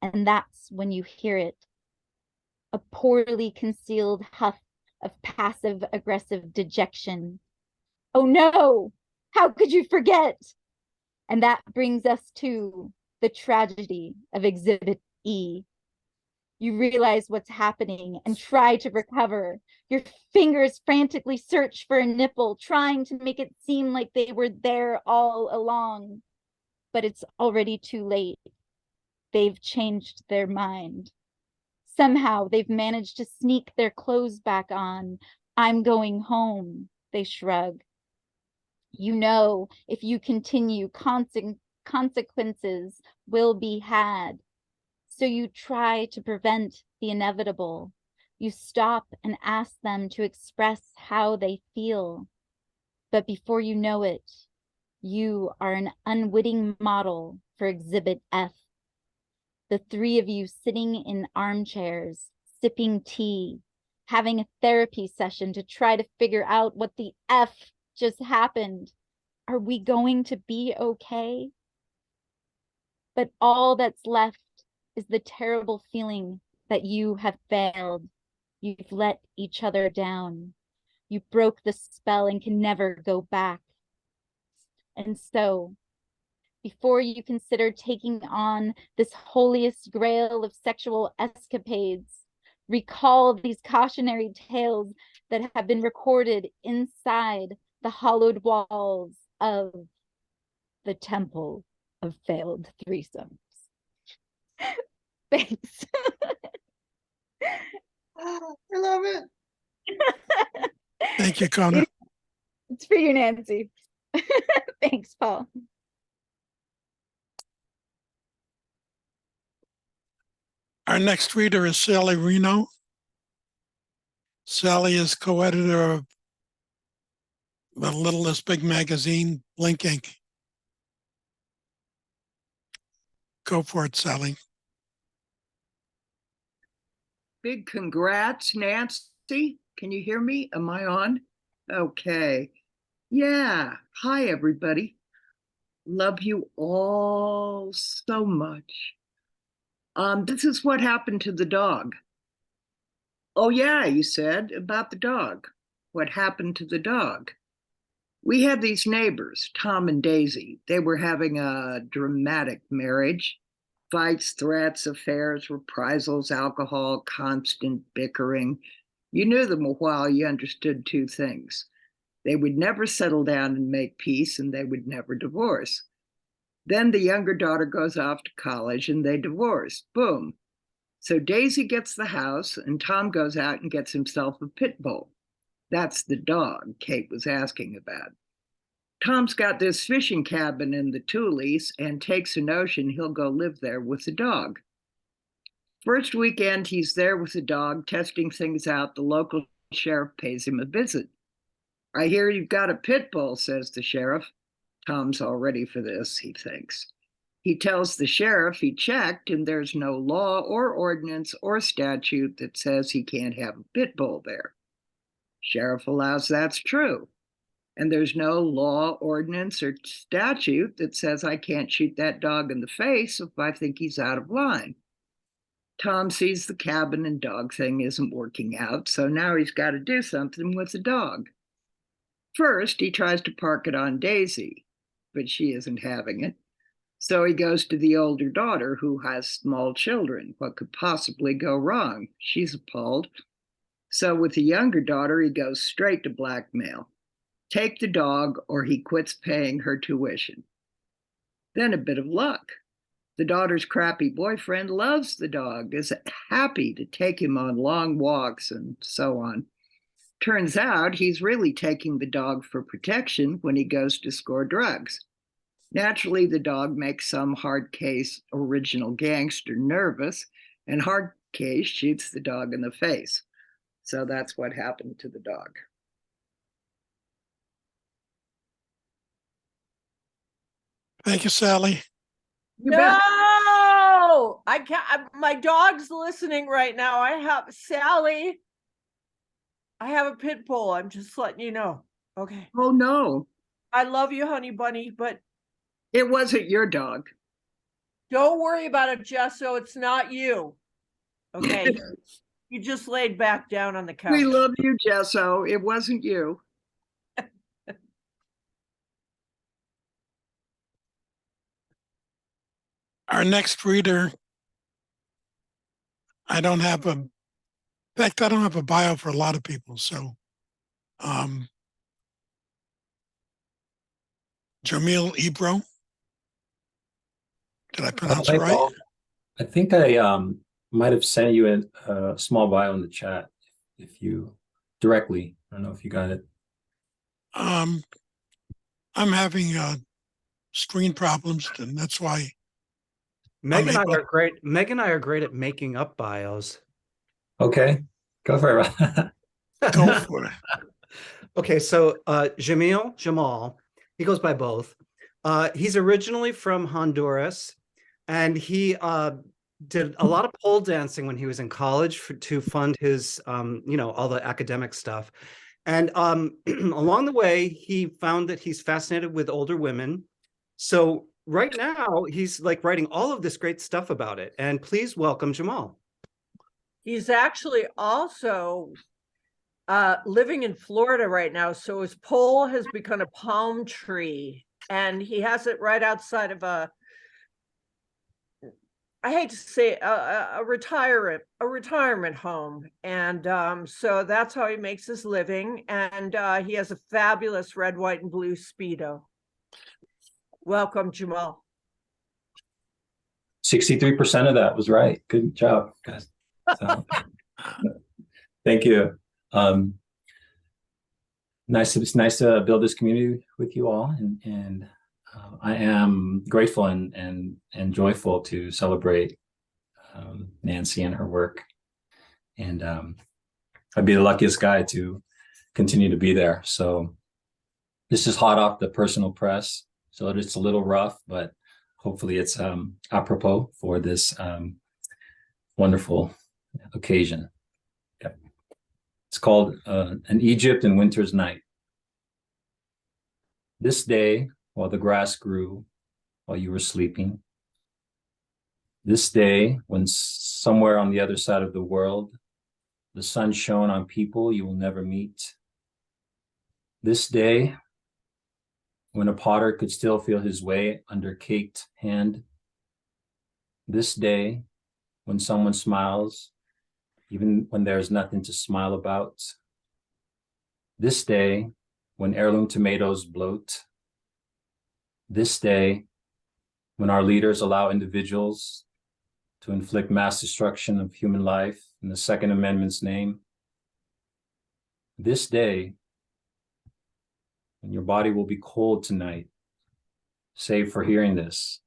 and that's when you hear it. A poorly concealed huff of passive-aggressive dejection. Oh no, how could you forget? And that brings us to the tragedy of Exhibit E. You realize what's happening and try to recover. Your fingers frantically search for a nipple, trying to make it seem like they were there all along. But it's already too late. They've changed their mind. Somehow they've managed to sneak their clothes back on. I'm going home, they shrug. You know, if you continue, consequences will be had. So you try to prevent the inevitable. You stop and ask them to express how they feel. But before you know it, you are an unwitting model for Exhibit F. The three of you sitting in armchairs, sipping tea, having a therapy session to try to figure out what the F just happened. Are we going to be okay? But all that's left is the terrible feeling that you have failed. You've let each other down. You broke the spell and can never go back. And so, before you consider taking on this holiest grail of sexual escapades, recall these cautionary tales that have been recorded inside the hollowed walls of the Temple of Failed Threesomes. Thanks.
I love it.
Thank you, Connor.
It's for you, Nancy. Thanks, Paul.
Our next reader is Sally Reno. Sally is co-editor of the Littlest Big magazine, Blink Inc. Go for it, Sally.
Big congrats, Nancy. Can you hear me? Am I on? Okay. Yeah. Hi, everybody. Love you all so much. This is what happened to the dog. Oh, yeah, you said about the dog. What happened to the dog? We had these neighbors, Tom and Daisy. They were having a dramatic marriage. Fights, threats, affairs, reprisals, alcohol, constant bickering. You knew them a while, you understood two things. They would never settle down and make peace, and they would never divorce. Then the younger daughter goes off to college and they divorce. Boom. So Daisy gets the house and Tom goes out and gets himself a pit bull. That's the dog Kate was asking about. Tom's got this fishing cabin in the Tules and takes a notion he'll go live there with the dog. First weekend he's there with the dog, testing things out. The local sheriff pays him a visit. I hear you've got a pit bull, says the sheriff. Tom's all ready for this, he thinks. He tells the sheriff he checked and there's no law or ordinance or statute that says he can't have a pit bull there. Sheriff allows that's true. And there's no law, ordinance, or statute that says I can't shoot that dog in the face if I think he's out of line. Tom sees the cabin and dog thing isn't working out, so now he's got to do something with the dog. First, he tries to park it on Daisy, but she isn't having it. So he goes to the older daughter who has small children. What could possibly go wrong? She's appalled. So with the younger daughter, he goes straight to blackmail. Take the dog or he quits paying her tuition. Then a bit of luck. The daughter's crappy boyfriend loves the dog, is happy to take him on long walks and so on. Turns out he's really taking the dog for protection when he goes to score drugs. Naturally, the dog makes some hard case original gangster nervous, and hard case shoots the dog in the face. So that's what happened to the dog.
Thank you, Sally.
You bet.
No, I can't. My dog's listening right now. I have Sally. I have a pit bull. I'm just letting you know. Okay.
Oh, no.
I love you, honey bunny, but
It wasn't your dog.
don't worry about it, Jesso. It's not you. Okay. You just laid back down on the couch.
We love you, Jesso. It wasn't you.
Our next reader, I don't have a bio for a lot of people, so Jamil Ebro. Did I pronounce it
Hi,
right?
Paul. I think I might have sent you a small bio in the chat if you directly. I don't know if you got it.
I'm having screen problems, and that's why.
Meg and I are great. Meg and I are great at making up bios.
Okay, go for it.
Go for it.
Okay, so Jamal, he goes by both. He's originally from Honduras, and he did a lot of pole dancing when he was in college to fund his, all the academic stuff. And along the way, he found that he's fascinated with older women. So right now he's like writing all of this great stuff about it. And please welcome Jamal.
He's actually also living in Florida right now. So his pole has become a palm tree, and he has it right outside of I hate to say it, a retirement home. And so that's how he makes his living. And he has a fabulous red, white, and blue Speedo. Welcome, Jamal.
63% of that was right. Good job, guys. So, thank you. It's nice to build this community with you all, and I am grateful and joyful to celebrate Nancy and her work. And I'd be the luckiest guy to continue to be there. So this is hot off the personal press, so it's a little rough, but hopefully it's apropos for this wonderful occasion. Okay. It's called An Egypt in Winter's Night. This day, while the grass grew, while you were sleeping, this day, when somewhere on the other side of the world, the sun shone on people you will never meet. This day, when a potter could still feel his way under caked hand. This day, when someone smiles, even when there's nothing to smile about. This day, when heirloom tomatoes bloat. This day, when our leaders allow individuals to inflict mass destruction of human life in the Second Amendment's name. This day, when your body will be cold tonight, save for hearing this,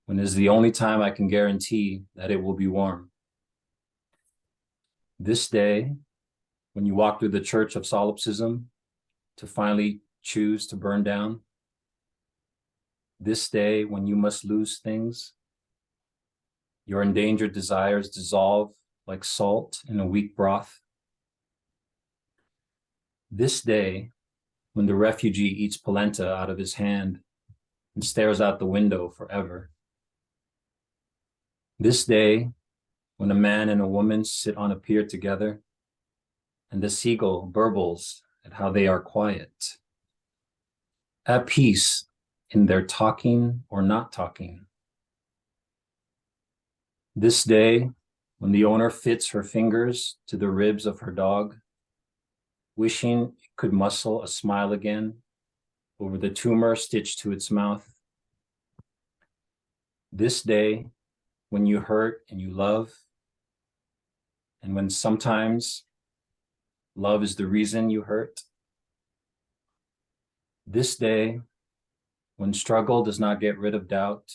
when it is the only time I can guarantee that it will be warm. This day, when you walk through the church of solipsism to finally choose to burn down. This day, when you must lose things, your endangered desires dissolve like salt in a weak broth. This day, when the refugee eats polenta out of his hand and stares out the window forever. This day, when a man and a woman sit on a pier together and the seagull burbles at how they are quiet, at peace in their talking or not talking. This day, when the owner fits her fingers to the ribs of her dog, wishing it could muscle a smile again over the tumor stitched to its mouth. This day, when you hurt and you love, and when sometimes love is the reason you hurt. This day, when struggle does not get rid of doubt,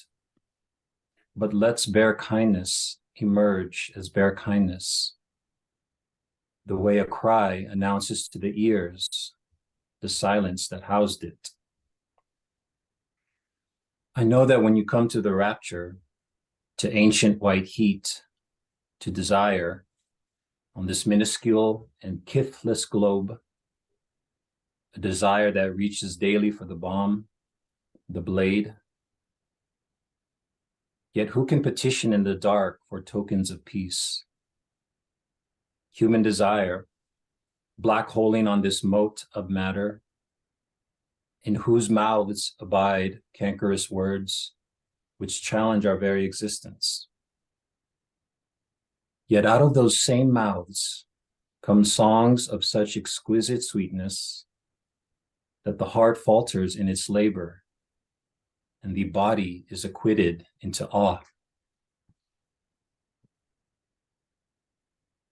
but lets bare kindness emerge as bare kindness, the way a cry announces to the ears the silence that housed it. I know that when you come to the rapture, to ancient white heat, to desire, on this minuscule and kithless globe, a desire that reaches daily for the bomb, the blade. Yet who can petition in the dark for tokens of peace? Human desire, black holing on this moat of matter, in whose mouths abide cankerous words, which challenge our very existence. Yet out of those same mouths come songs of such exquisite sweetness that the heart falters in its labor and the body is acquitted into awe.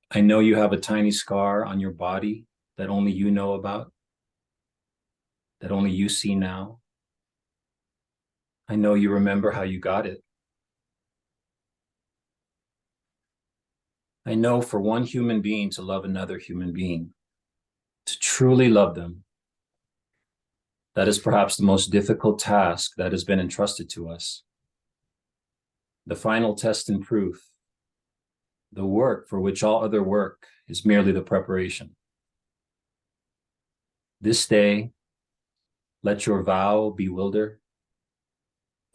I know you have a tiny scar on your body that only you know about, that only you see now. I know you remember how you got it. I know for one human being to love another human being, to truly love them, that is perhaps the most difficult task that has been entrusted to us. The final test and proof, the work for which all other work is merely the preparation. This day, let your vow bewilder,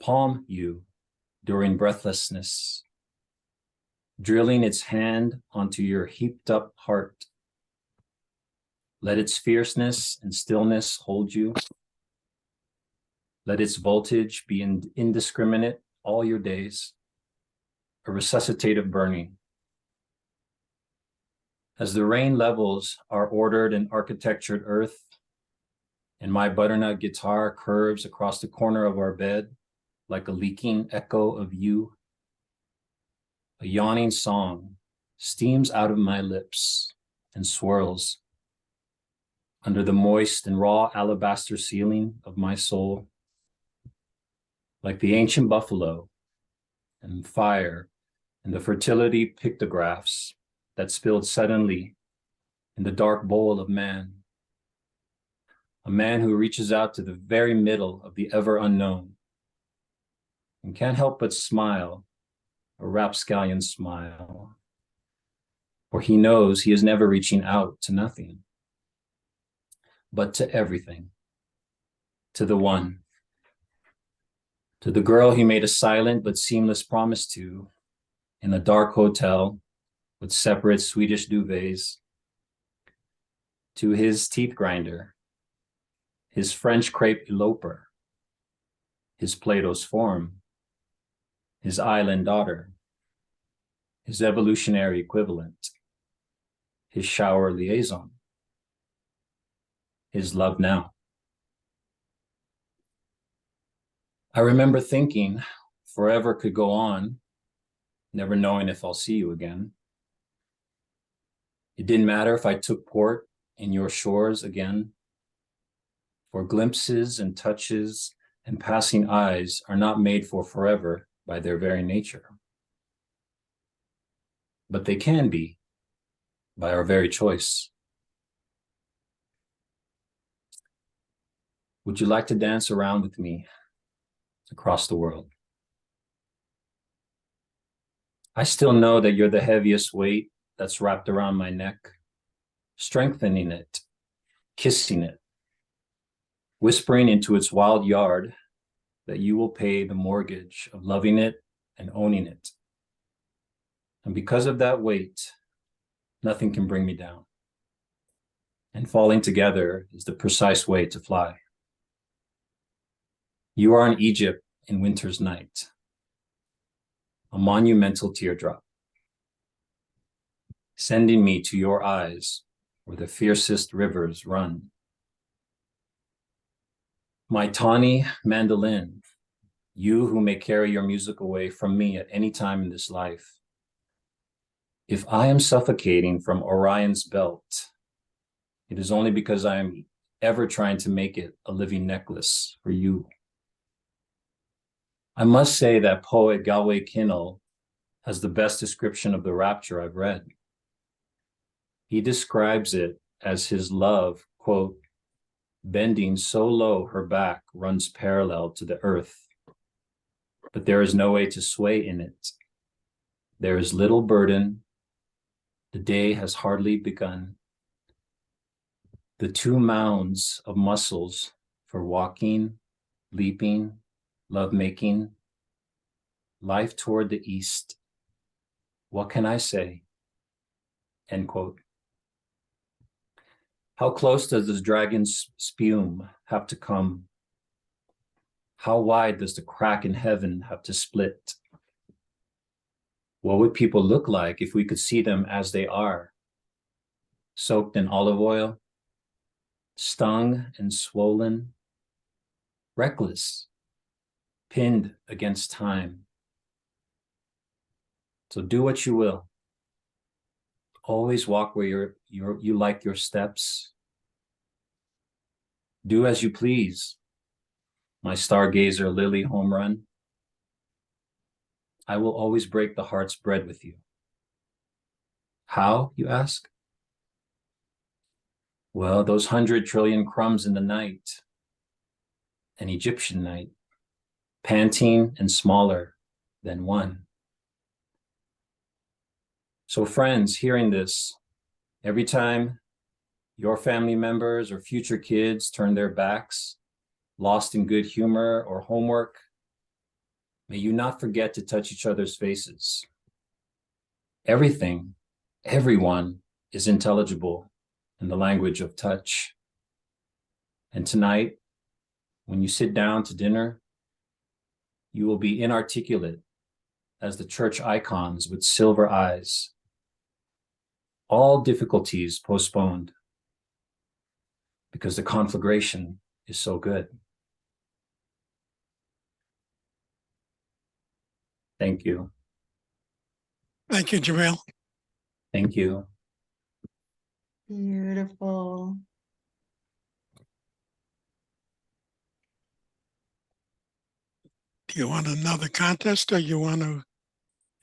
palm you during breathlessness, drilling its hand onto your heaped up heart. Let its fierceness and stillness hold you. Let its voltage be indiscriminate all your days, a resuscitative burning. As the rain levels our ordered and architectured earth, and my butternut guitar curves across the corner of our bed like a leaking echo of you, a yawning song steams out of my lips and swirls under the moist and raw alabaster ceiling of my soul, like the ancient buffalo and fire and the fertility pictographs that spilled suddenly in the dark bowl of man. A man who reaches out to the very middle of the ever unknown and can't help but smile, a rapscallion smile, for he knows he is never reaching out to nothing, but to everything, to the one, to the girl he made a silent but seamless promise to in a dark hotel with separate Swedish duvets, to his teeth grinder, his French crepe eloper, his Plato's form, his island daughter, his evolutionary equivalent, his shower liaison, his love now. I remember thinking forever could go on, never knowing if I'll see you again. It didn't matter if I took port in your shores again, for glimpses and touches and passing eyes are not made for forever by their very nature. But they can be by our very choice. Would you like to dance around with me across the world? I still know that you're the heaviest weight that's wrapped around my neck, strengthening it, kissing it, whispering into its wild yard that you will pay the mortgage of loving it and owning it. And because of that weight, nothing can bring me down. And falling together is the precise way to fly. You are in Egypt in winter's night, a monumental teardrop, sending me to your eyes where the fiercest rivers run. My tawny mandolin, you who may carry your music away from me at any time in this life. If I am suffocating from Orion's belt, it is only because I am ever trying to make it a living necklace for you. I must say that poet Galway Kinnell has the best description of the rapture I've read. He describes it as his love, quote, bending so low her back runs parallel to the earth, but there is no way to sway in it. There is little burden. The day has hardly begun. The two mounds of muscles for walking, leaping, lovemaking, life toward the east. What can I say? End quote. How close does this dragon's spume have to come? How wide does the crack in heaven have to split? What would people look like if we could see them as they are? Soaked in olive oil, stung and swollen, reckless, pinned against time. So do what you will. Always walk where you like your steps. Do as you please, my stargazer lily home run. I will always break the heart's bread with you. How, you ask? Well, those 100 trillion crumbs in the night, an Egyptian night, panting and smaller than one. So friends, hearing this, every time your family members or future kids turn their backs, lost in good humor or homework, May you not forget to touch each other's faces. Everything, everyone is intelligible in the language of touch. And tonight, when you sit down to dinner, you will be inarticulate as the church icons with silver eyes. All difficulties postponed because the conflagration is so good. Thank you.
Thank you, Jamil.
Thank you.
Beautiful.
Do you want another contest or you want to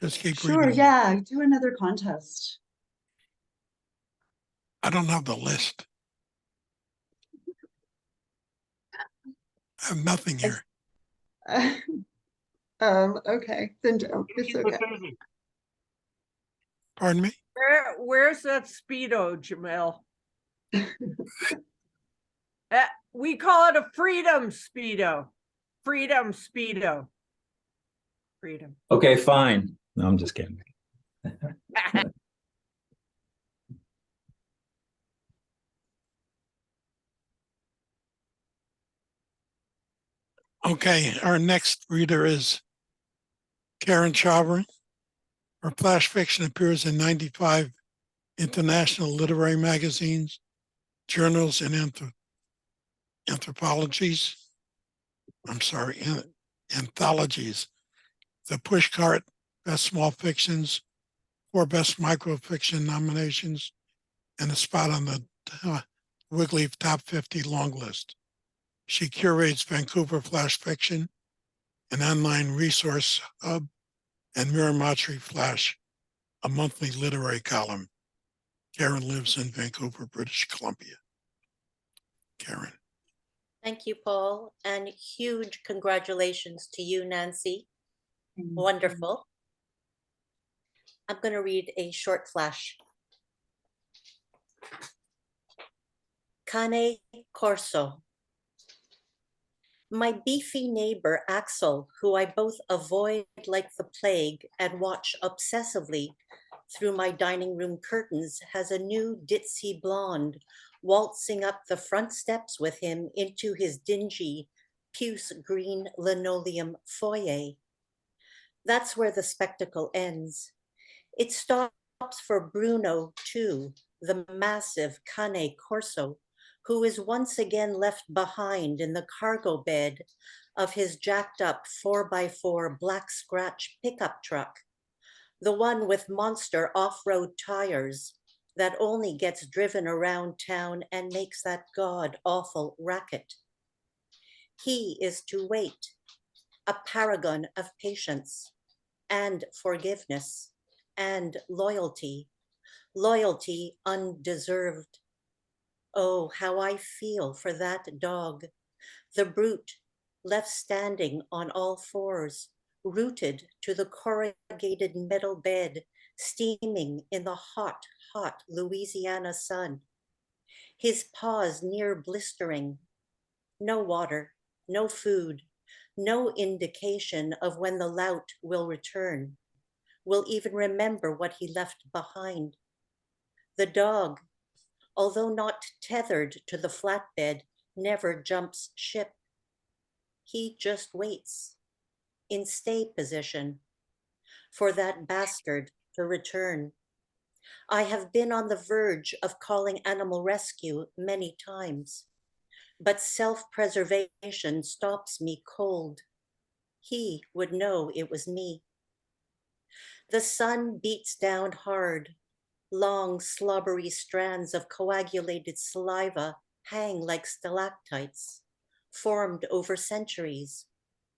just keep
Sure,
reading?
yeah, do another contest.
I don't have the list. I have nothing here.
Okay, then don't. It's
Keep
okay.
it busy.
Pardon me?
Where's that Speedo, Jamel? We call it a freedom Speedo. Freedom Speedo. Freedom.
Okay, fine. No, I'm just kidding.
Okay, our next reader is Karen Chavrin. Her flash fiction appears in 95 international literary magazines, journals, and anthologies. Anthologies. The Pushcart Best Small Fictions, 4 Best Microfiction nominations, and a spot on the Wigleaf Top 50 long list. She curates Vancouver Flash Fiction, an online resource hub, and Miramatri Flash, a monthly literary column. Karen lives in Vancouver, British Columbia. Karen.
Thank you, Paul, and huge congratulations to you, Nancy. Wonderful. I'm going to read a short flash. Cane Corso. My beefy neighbor, Axel, who I both avoid like the plague and watch obsessively through my dining room curtains, has a new ditzy blonde waltzing up the front steps with him into his dingy puce green linoleum foyer. That's where the spectacle ends. It stops for Bruno, too, the massive Cane Corso, who is once again left behind in the cargo bed of his jacked up 4x4 black scratch pickup truck, the one with monster off-road tires that only gets driven around town and makes that god-awful racket. He is to wait, a paragon of patience and forgiveness and loyalty, loyalty undeserved. Oh, how I feel for that dog, the brute left standing on all fours, rooted to the corrugated metal bed, steaming in the hot, hot Louisiana sun. His paws near blistering. No water, no food, no indication of when the lout will return, will even remember what he left behind. The dog, although not tethered to the flatbed, never jumps ship. He just waits, in stay position, for that bastard to return. I have been on the verge of calling animal rescue many times, but self-preservation stops me cold. He would know it was me. The sun beats down hard. Long, slobbery strands of coagulated saliva hang like stalactites, formed over centuries,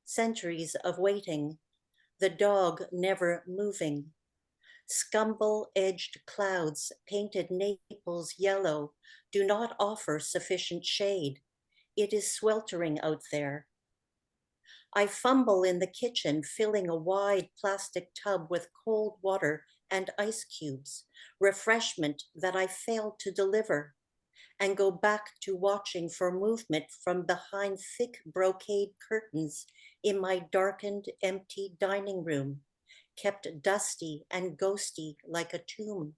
centuries of waiting, the dog never moving. Scumble-edged clouds painted Naples yellow do not offer sufficient shade. It is sweltering out there. I fumble in the kitchen, filling a wide plastic tub with cold water and ice cubes, refreshment that I failed to deliver, and go back to watching for movement from behind thick brocade curtains in my darkened, empty dining room, kept dusty and ghosty like a tomb.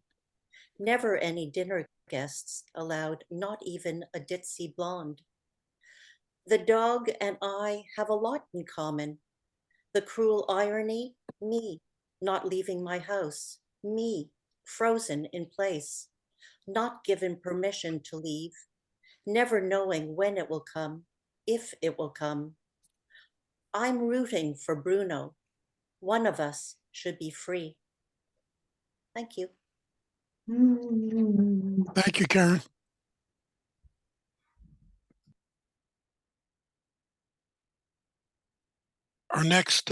Never any dinner guests allowed, not even a ditzy blonde. The dog and I have a lot in common. The cruel irony, me, not leaving my house, me, frozen in place, not given permission to leave, never knowing when it will come, if it will come. I'm rooting for Bruno. One of us should be free. Thank you.
Thank you, Karen. Our next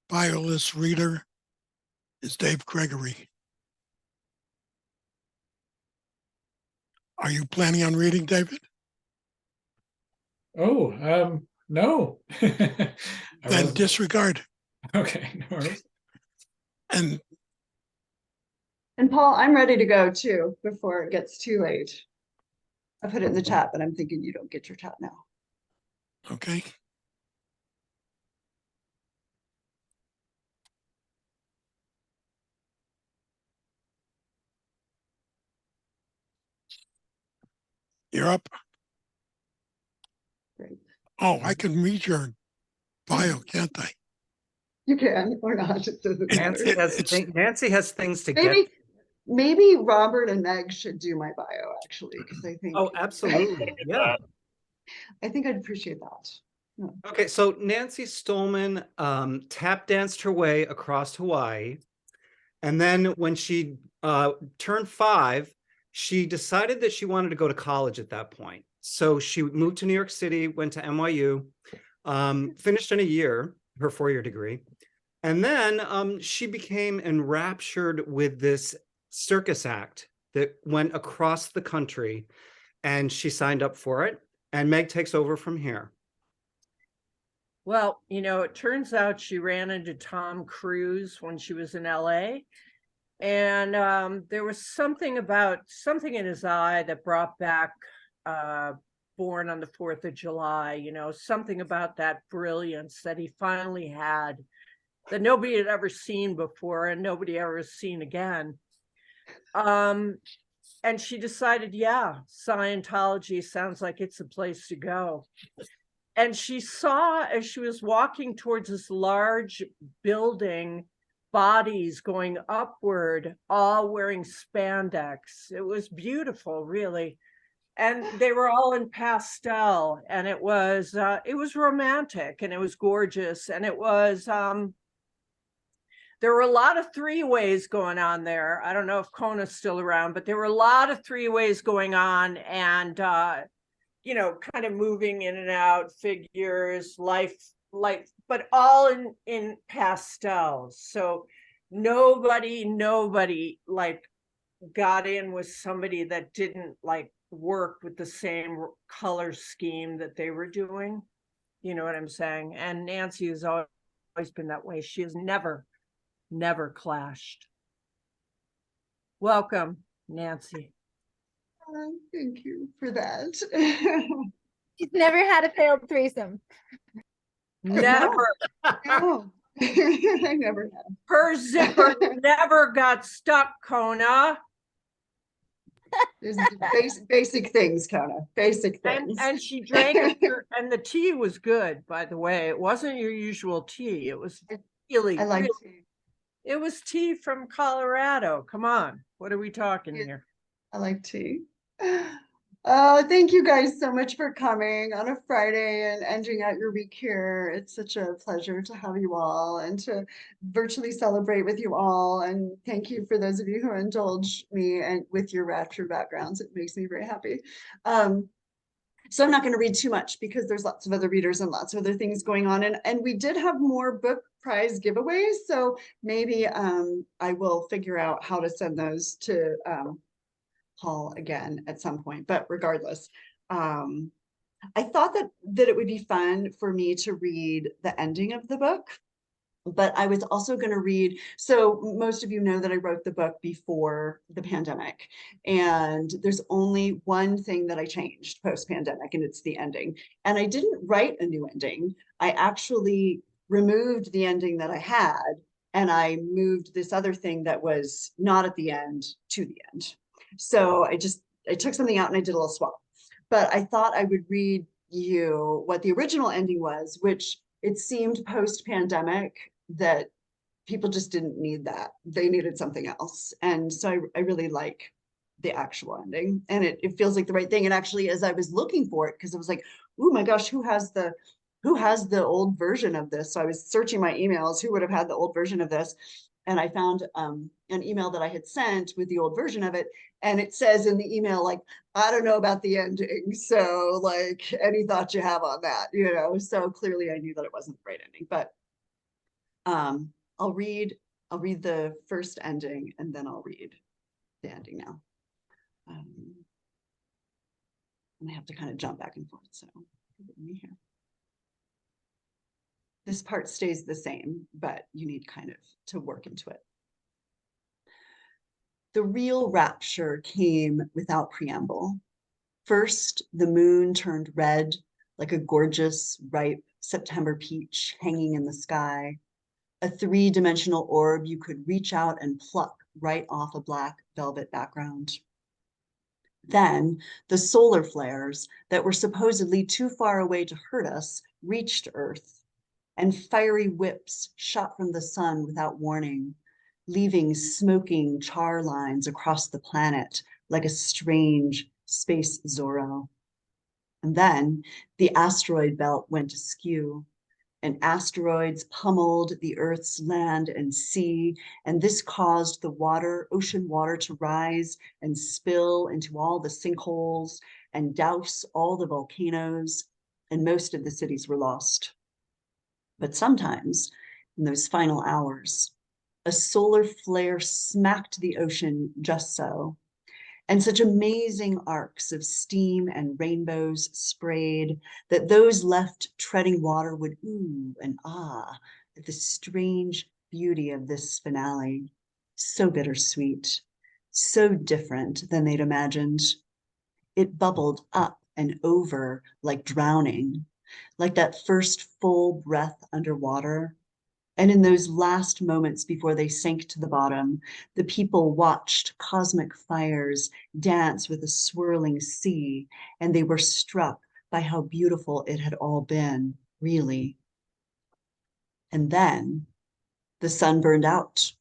bio list reader is Dave Gregory. Are you planning on reading, David?
Oh, no.
Then disregard.
Okay, no worries.
And
Paul, I'm ready to go too before it gets too late. I put it in the chat, but I'm thinking you don't get your chat now.
okay. You're up.
Great.
Oh, I can read your bio, can't I?
You can or not. It doesn't matter.
Nancy has things to
Maybe,
get.
maybe Robert and Meg should do my bio actually, because I think.
Oh, absolutely. Yeah.
I think I'd appreciate that. Yeah.
Okay, so Nancy Stolman tap danced her way across Hawaii. And then when she turned 5, she decided that she wanted to go to college at that point. So she moved to New York City, went to NYU, finished in a year, her 4-year degree. And then she became enraptured with this circus act that went across the country, and she signed up for it. And Meg takes over from here.
Well, it turns out she ran into Tom Cruise when she was in LA. And there was something in his eye that brought back Born on the 4th of July, something about that brilliance that he finally had that nobody had ever seen before and nobody ever seen again. And she decided, yeah, Scientology sounds like it's a place to go. And she saw, as she was walking towards this large building, bodies going upward, all wearing spandex. It was beautiful, really. And they were all in pastel, and it was romantic, and it was gorgeous, and it was there were a lot of 3-ways going on there. I don't know if Kona's still around, but there were a lot of 3-ways going on, and kind of moving in and out, figures, life, but all in pastels. So nobody like got in with somebody that didn't like work with the same color scheme that they were doing. You know what I'm saying? And Nancy has always been that way. She has never clashed. Welcome, Nancy.
Thank you for that.
She's never had a failed threesome.
Never.
No. I never have.
Her zipper never got stuck, Kona.
There's basic things, Kona. Basic things.
And she drank it, and the tea was good, by the way. It wasn't your usual tea. It was really,
I like
really,
tea.
It was tea from Colorado. Come on. What are we talking here?
I like tea. Thank you guys so much for coming on a Friday and ending out your week here. It's such a pleasure to have you all and to virtually celebrate with you all. And thank you for those of you who indulge me and with your Rapture backgrounds. It makes me very happy. So I'm not going to read too much because there's lots of other readers and lots of other things going on. And we did have more book prize giveaways. So maybe I will figure out how to send those to Paul again at some point, but regardless, I thought that it would be fun for me to read the ending of the book but I was also going to read. So most of you know that I wrote the book before the pandemic, and there's only one thing that I changed post-pandemic, and it's the ending. And I didn't write a new ending. I actually removed the ending that I had, and I moved this other thing that was not at the end to the end. So I took something out and I did a little swap. But I thought I would read you what the original ending was, which it seemed post-pandemic that people just didn't need that. They needed something else. And so I really like the actual ending, and it feels like the right thing. And actually, as I was looking for it, because I was like, oh my gosh, who has the old version of this? So I was searching my emails, who would have had the old version of this? And I found an email that I had sent with the old version of it. And it says in the email, like, I don't know about the ending. So like, any thoughts you have on that, So clearly I knew that it wasn't the right ending, but I'll read the first ending and then I'll read the ending now. And I have to kind of jump back and forth, so give me here. This part stays the same, but you need kind of to work into it. The real rapture came without preamble. First, the moon turned red like a gorgeous, ripe September peach hanging in the sky. A three-dimensional orb you could reach out and pluck right off a black velvet background. Then the solar flares that were supposedly too far away to hurt us reached Earth, and fiery whips shot from the sun without warning, leaving smoking char lines across the planet like a strange space Zorro. And then the asteroid belt went askew, and asteroids pummeled the Earth's land and sea, and this caused the ocean water to rise and spill into all the sinkholes and douse all the volcanoes, and most of the cities were lost. But sometimes, in those final hours, a solar flare smacked the ocean just so, and such amazing arcs of steam and rainbows sprayed that those left treading water would ooh and ah at the strange beauty of this finale. So bittersweet, so different than they'd imagined. It bubbled up and over like drowning, like that first full breath underwater. And in those last moments before they sank to the bottom, the people watched cosmic fires dance with a swirling sea, and they were struck by how beautiful it had all been, really. And then the sun burned out,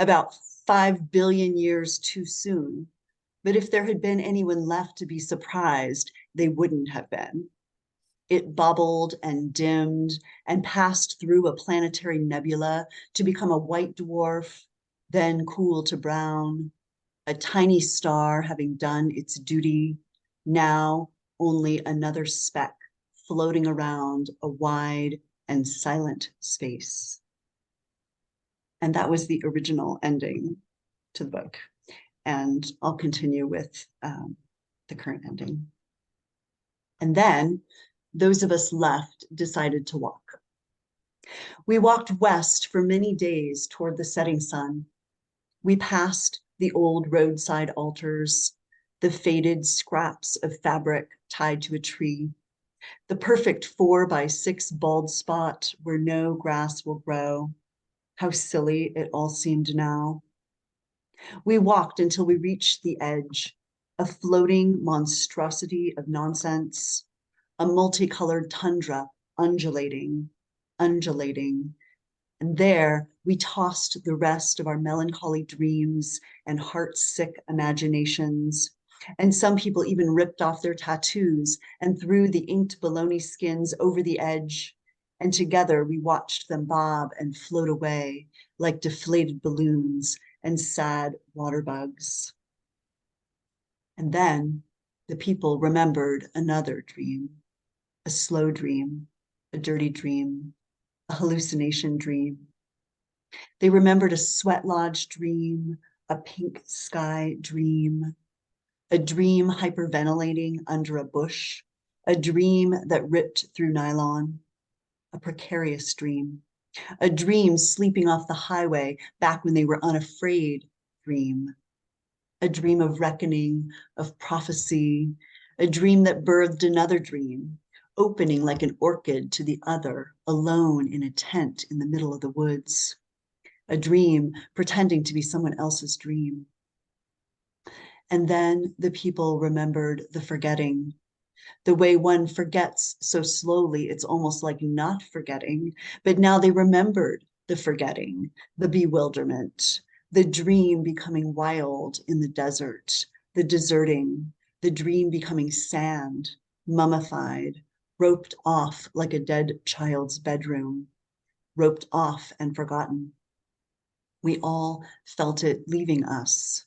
about 5 billion years too soon. But if there had been anyone left to be surprised, they wouldn't have been. It bubbled and dimmed and passed through a planetary nebula to become a white dwarf, then cool to brown, a tiny star having done its duty, now only another speck floating around a wide and silent space. And that was the original ending to the book. And I'll continue with the current ending. And then those of us left decided to walk. We walked west for many days toward the setting sun. We passed the old roadside altars, the faded scraps of fabric tied to a tree, the perfect 4x6 bald spot where no grass will grow. How silly it all seemed now. We walked until we reached the edge, a floating monstrosity of nonsense, a multicolored tundra undulating. And there we tossed the rest of our melancholy dreams and heart-sick imaginations. And some people even ripped off their tattoos and threw the inked bologna skins over the edge. And together we watched them bob and float away like deflated balloons and sad water bugs. And then the people remembered another dream. A slow dream, a dirty dream, a hallucination dream. They remembered a sweat lodge dream, a pink sky dream, a dream hyperventilating under a bush, a dream that ripped through nylon, a precarious dream, A dream sleeping off the highway back when they were unafraid dream. A dream of reckoning, of prophecy, a dream that birthed another dream, opening like an orchid to the other, alone in a tent in the middle of the woods. A dream pretending to be someone else's dream. And then the people remembered the forgetting, the way one forgets so slowly, it's almost like not forgetting. But now they remembered the forgetting, the bewilderment, the dream becoming wild in the desert, the deserting, the dream becoming sand, mummified, roped off like a dead child's bedroom, roped off and forgotten. We all felt it leaving us.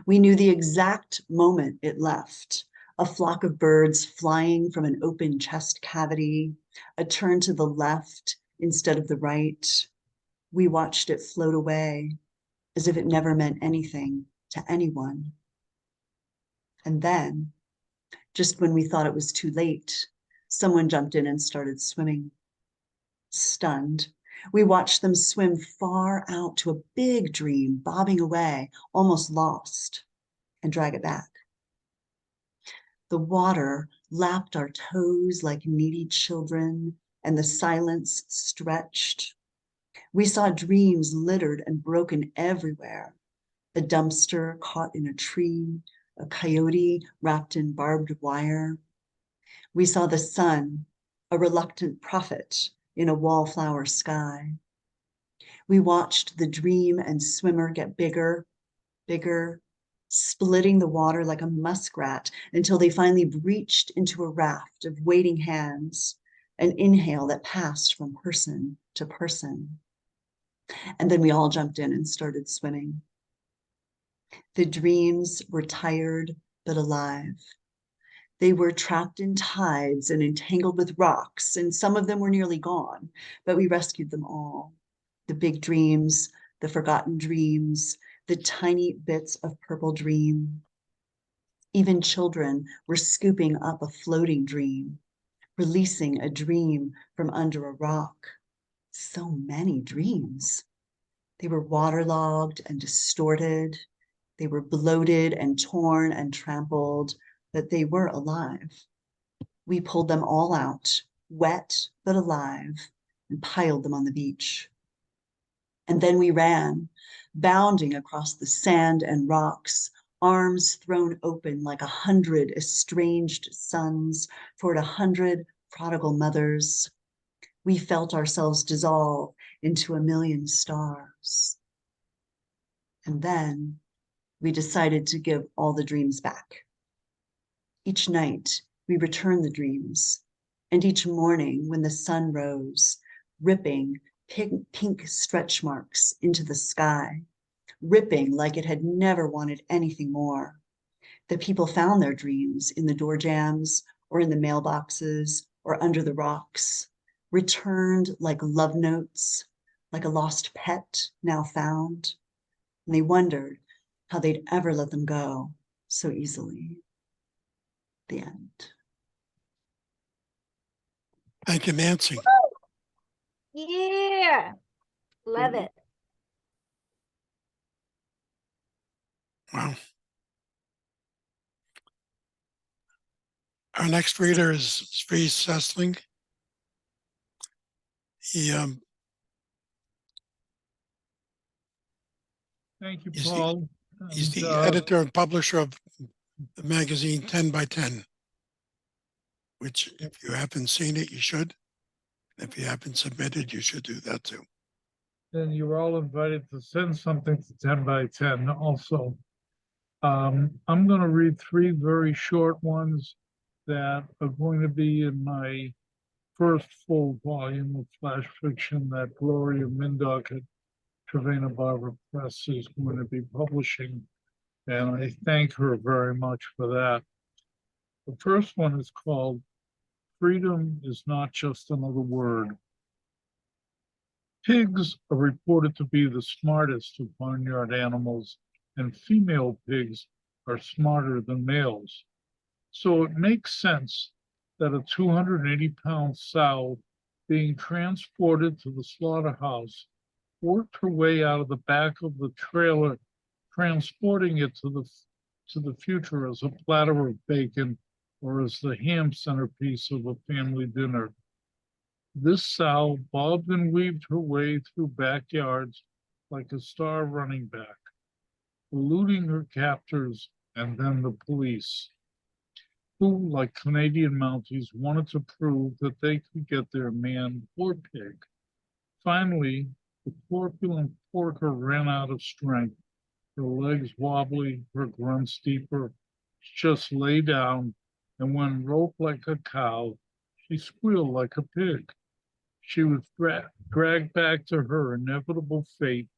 We knew the exact moment it left. A flock of birds flying from an open chest cavity, a turn to the left instead of the right. We watched it float away as if it never meant anything to anyone. And then, just when we thought it was too late, someone jumped in and started swimming. Stunned, we watched them swim far out to a big dream, bobbing away, almost lost, and drag it back. The water lapped our toes like needy children, and the silence stretched. We saw dreams littered and broken everywhere. A dumpster caught in a tree, a coyote wrapped in barbed wire. We saw the sun, a reluctant prophet in a wallflower sky. We watched the dream and swimmer get bigger, bigger, splitting the water like a muskrat until they finally breached into a raft of waiting hands, an inhale that passed from person to person. And then we all jumped in and started swimming. The dreams were tired but alive. They were trapped in tides and entangled with rocks, and some of them were nearly gone, but we rescued them all. The big dreams, the forgotten dreams, the tiny bits of purple dream. Even children were scooping up a floating dream, releasing a dream from under a rock. So many dreams. They were waterlogged and distorted. They were bloated and torn and trampled, but they were alive. We pulled them all out, wet but alive, and piled them on the beach. And then we ran, bounding across the sand and rocks, arms thrown open like 100 estranged sons toward 100 prodigal mothers. We felt ourselves dissolve into 1,000,000 stars. And then we decided to give all the dreams back. Each night, we returned the dreams, and each morning when the sun rose, ripping pink stretch marks into the sky, ripping like it had never wanted anything more. The people found their dreams in the door jambs or in the mailboxes or under the rocks, returned like love notes, like a lost pet now found. And they wondered how they'd ever let them go so easily. The end.
Thank you, Nancy.
Yeah. Love it.
Wow. Our next reader is Sri Sessling.
Thank you,
he's
Paul.
He's
And,
the editor and publisher of the magazine 10 by 10, which if you haven't seen it, you should. If you haven't submitted, you should do that too.
then you're all invited to send something to 10 by 10 also. I'm going to read 3 very short ones that are going to be in my first full volume of flash fiction that Gloria Mindock at Trevena Barber Press is going to be publishing. And I thank her very much for that. The first one is called Freedom is Not Just Another Word. Pigs are reported to be the smartest of barnyard animals, and female pigs are smarter than males. So it makes sense that a 280-pound sow being transported to the slaughterhouse, worked her way out of the back of the trailer, transporting it to the future as a platter of bacon or as the ham centerpiece of a family dinner. This sow bobbed and weaved her way through backyards like a star running back, eluding her captors and then the police, who, like Canadian Mounties, wanted to prove that they could get their man or pig. Finally, the corpulent porker ran out of strength, her legs wobbly, her grunts deeper. She just lay down, and when roped like a cow, she squealed like a pig. She was dragged back to her inevitable fate,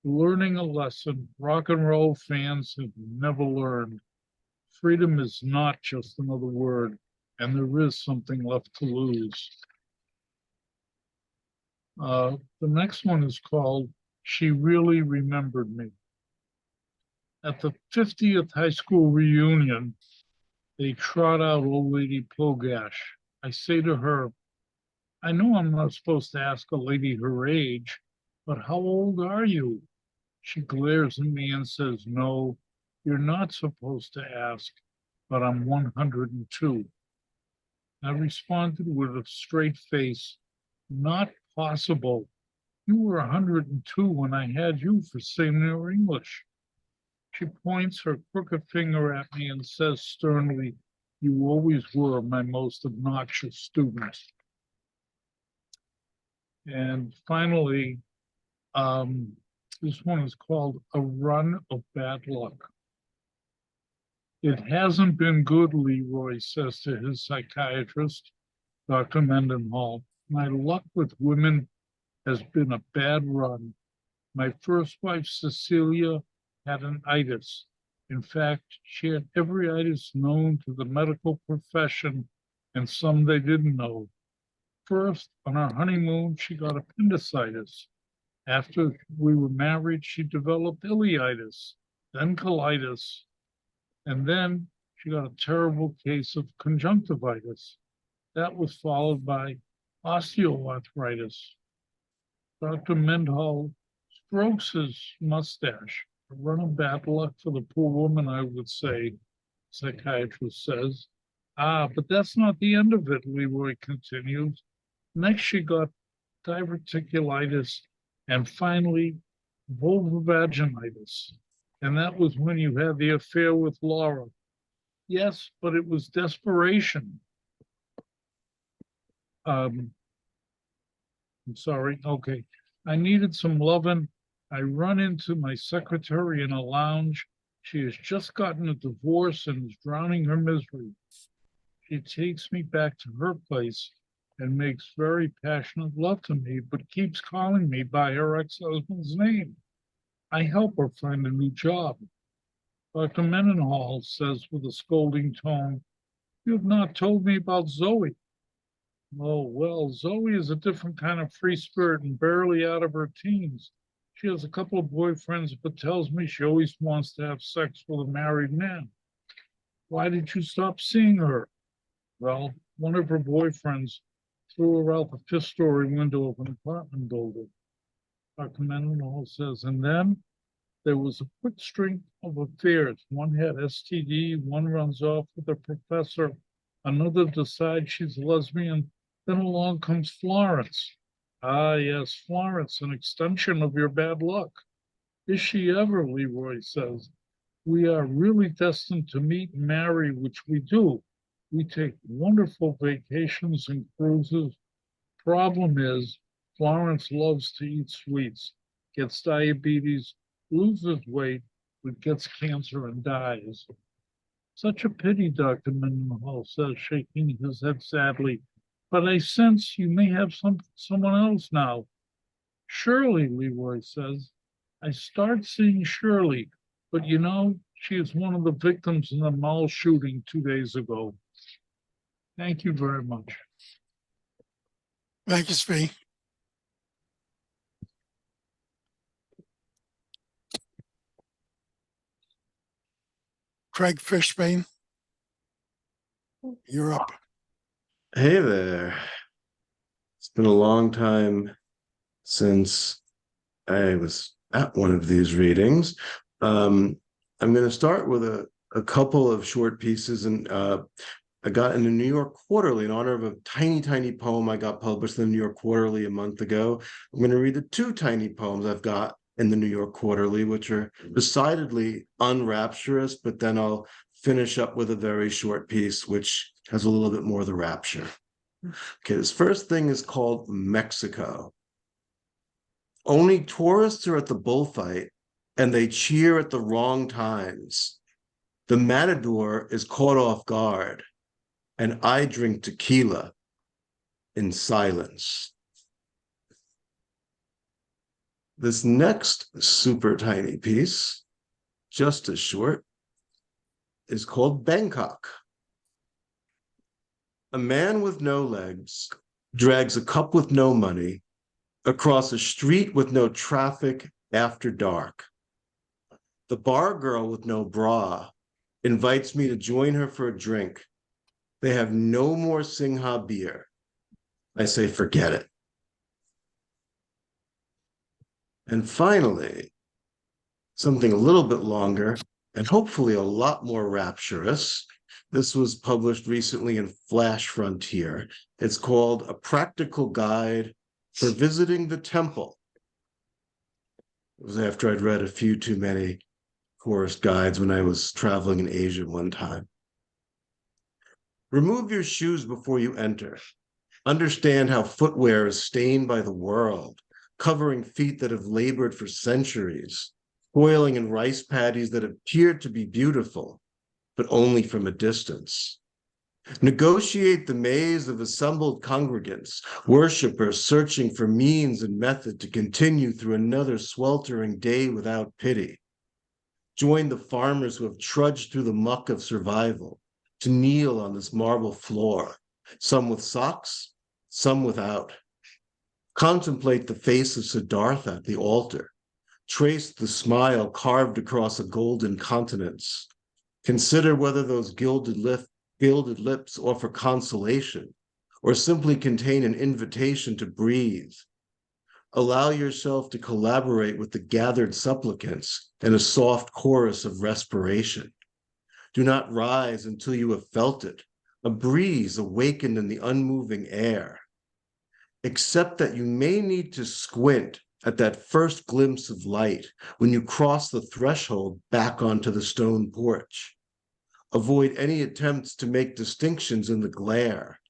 learning a lesson rock and roll fans have never learned. Freedom is not just another word, and there is something left to lose. The next one is called She Really Remembered Me. At the 50th high school reunion, they trot out old lady Pogash. I say to her, I know I'm not supposed to ask a lady her age, but how old are you? She glares at me and says, no, you're not supposed to ask, but I'm 102. I responded with a straight face, not possible. You were 102 when I had you for senior English. She points her crooked finger at me and says sternly, you always were my most obnoxious student. And finally, this one is called A Run of Bad Luck. It hasn't been good, Leroy says to his psychiatrist, Dr. Mendenhall. My luck with women has been a bad run. My first wife, Cecilia, had an itis. In fact, she had every itis known to the medical profession and some they didn't know. First, on our honeymoon, she got appendicitis. After we were married, she developed ileitis, then colitis, and then she got a terrible case of conjunctivitis. That was followed by osteoarthritis. Dr. Mendenhall strokes his mustache. A run of bad luck for the poor woman, I would say, psychiatrist says. Ah, but that's not the end of it, Leroy continues. Next, she got diverticulitis and finally vulvovaginitis. And that was when you had the affair with Laura. Yes, but it was desperation. I'm sorry. Okay. I needed some loving. I run into my secretary in a lounge. She has just gotten a divorce and is drowning her misery. She takes me back to her place and makes very passionate love to me, but keeps calling me by her ex-husband's name. I help her find a new job. Dr. Mendenhall says with a scolding tone, you have not told me about Zoe. Oh, well, Zoe is a different kind of free spirit and barely out of her teens. She has a couple of boyfriends, but tells me she always wants to have sex with a married man. Why did you stop seeing her? Well, one of her boyfriends threw her out the fifth-story window of an apartment building. Dr. Mendenhall says, and then there was a quick string of affairs. One had STD, one runs off with a professor, another decides she's lesbian. Then along comes Florence. Ah, yes, Florence, an extension of your bad luck. Is she ever, Leroy says. We are really destined to meet and marry, which we do. We take wonderful vacations and cruises. Problem is, Florence loves to eat sweets, gets diabetes, loses weight, but gets cancer and dies. Such a pity, Dr. Mendenhall says, shaking his head sadly. But I sense you may have someone else now. Shirley, Leroy says. I start seeing Shirley, but you know, she is one of the victims in the mall shooting 2 days ago. Thank you very much.
Thank you, Spee. Craig Fishbane, you're up.
Hey there. It's been a long time since I was at one of these readings. I'm going to start with a couple of short pieces, and I got in the New York Quarterly in honor of a tiny, tiny poem I got published in the New York Quarterly a month ago. I'm going to read the two tiny poems I've got in the New York Quarterly, which are decidedly unrapturous, but then I'll finish up with a very short piece, which has a little bit more of the rapture. Okay, this first thing is called Mexico. Only tourists are at the bullfight, and they cheer at the wrong times. The matador is caught off guard, and I drink tequila in silence. This next super tiny piece, just as short, is called Bangkok. A man with no legs drags a cup with no money across a street with no traffic after dark. The bar girl with no bra invites me to join her for a drink. They have no more Singha beer. I say, forget it. And finally, something a little bit longer and hopefully a lot more rapturous. This was published recently in Flash Frontier. It's called A Practical Guide for Visiting the Temple. It was after I'd read a few too many tourist guides when I was traveling in Asia one time. Remove your shoes before you enter. Understand how footwear is stained by the world, covering feet that have labored for centuries, toiling in rice paddies that appeared to be beautiful, but only from a distance. Negotiate the maze of assembled congregants, worshippers searching for means and method to continue through another sweltering day without pity. Join the farmers who have trudged through the muck of survival to kneel on this marble floor, some with socks, some without. Contemplate the face of Siddhartha at the altar. Trace the smile carved across a golden countenance. Consider whether those gilded lips offer consolation or simply contain an invitation to breathe. Allow yourself to collaborate with the gathered supplicants in a soft chorus of respiration. Do not rise until you have felt it, a breeze awakened in the unmoving air. Accept that you may need to squint at that first glimpse of light when you cross the threshold back onto the stone porch. Avoid any attempts to make distinctions in the glare.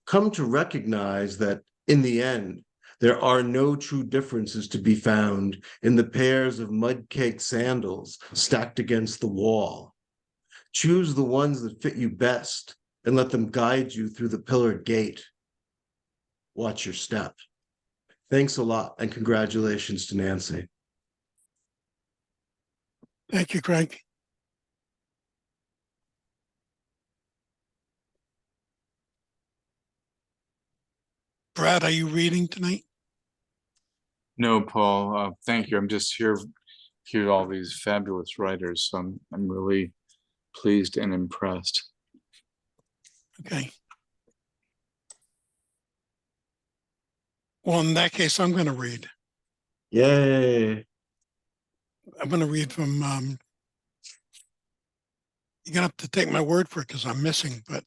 Come to recognize that, in the end, there are no true differences to be found in the pairs of mud-caked sandals stacked against the wall. Choose the ones that fit you best and let them guide you through the pillared gate. Watch your step. Thanks a lot, and congratulations to Nancy.
Thank you, Craig. Brad, are you reading tonight?
No, Paul. Thank you. I'm just hear all these fabulous writers, so I'm really pleased and impressed.
Okay. Well, in that case, I'm going to read.
Yay.
I'm going to read from, you're going to have to take my word for it because I'm missing, but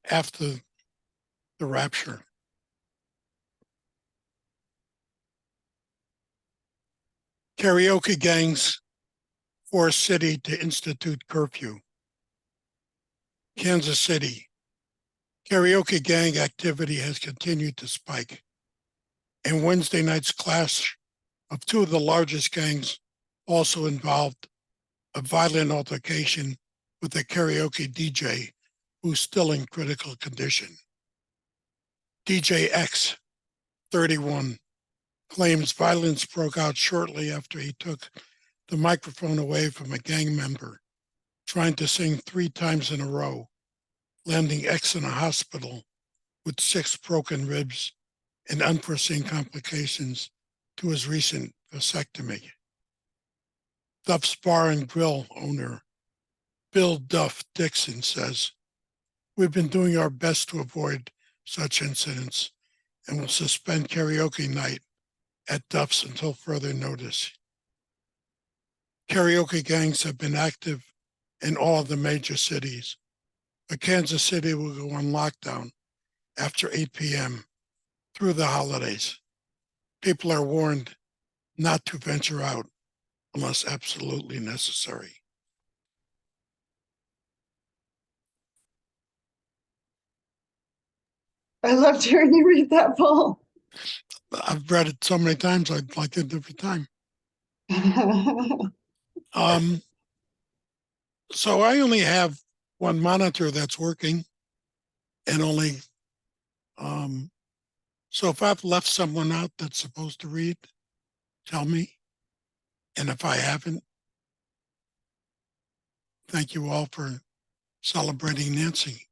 after the rapture. Karaoke gangs force city to institute curfew. Kansas City. Karaoke gang activity has continued to spike. And Wednesday night's clash of two of the largest gangs also involved a violent altercation with a karaoke DJ who's still in critical condition. DJ X, 31, claims violence broke out shortly after he took the microphone away from a gang member trying to sing 3 times in a row, landing X in a hospital with 6 broken ribs and unforeseen complications to his recent vasectomy. Duff's Bar and Grill owner, Bill Duff Dixon, says, "We've been doing our best to avoid such incidents and will suspend karaoke night at Duff's until further notice. Karaoke gangs have been active in all of the major cities, but Kansas City will go on lockdown after 8 p.m. through the holidays. People are warned not to venture out unless absolutely necessary.
I loved hearing you read that, Paul.
I've read it so many times, I'd like it every time. So I only have one monitor that's working and only, so if I've left someone out that's supposed to read, tell me. And if I haven't, thank you all for celebrating Nancy.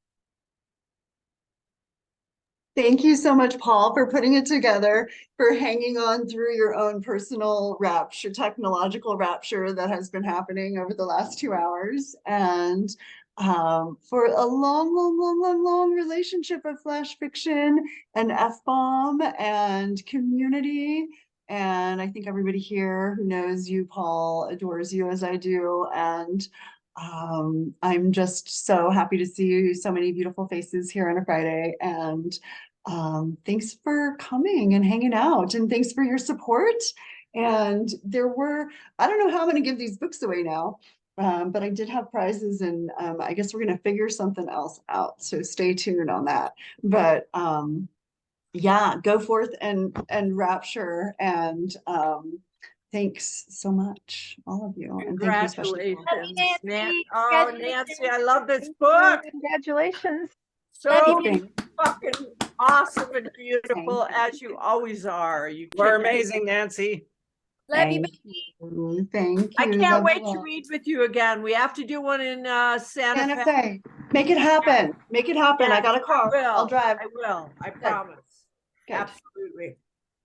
Thank you so much, Paul, for putting it together, for hanging on through your own personal rapture, technological rapture that has been happening over the last 2 hours, and for a long relationship of flash fiction and FBomb and community. And I think everybody here who knows you, Paul, adores you as I do. And I'm just so happy to see so many beautiful faces here on a Friday. And thanks for coming and hanging out, and thanks for your support. And I don't know how I'm going to give these books away now, but I did have prizes, and I guess we're going to figure something else out. So stay tuned on that. But yeah, go forth and rapture. And thanks so much, all of you. And thank you especially.
Congratulations. Oh, Nancy, I love this book.
Congratulations.
So fucking awesome and beautiful, as you always are.
We're amazing, Nancy.
Love you.
Thank you.
I can't
Love
wait
you
to
all.
read with you again. We have to do one in Santa
Santa
Fe.
Fe. Make it happen. Make it happen. I
Yes,
got a car. I'll drive.
I will. I promise.
Good.
Absolutely.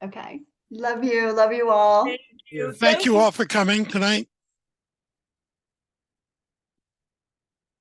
Okay. Love you. Love you all.
Thank you.
Thank you all for coming tonight.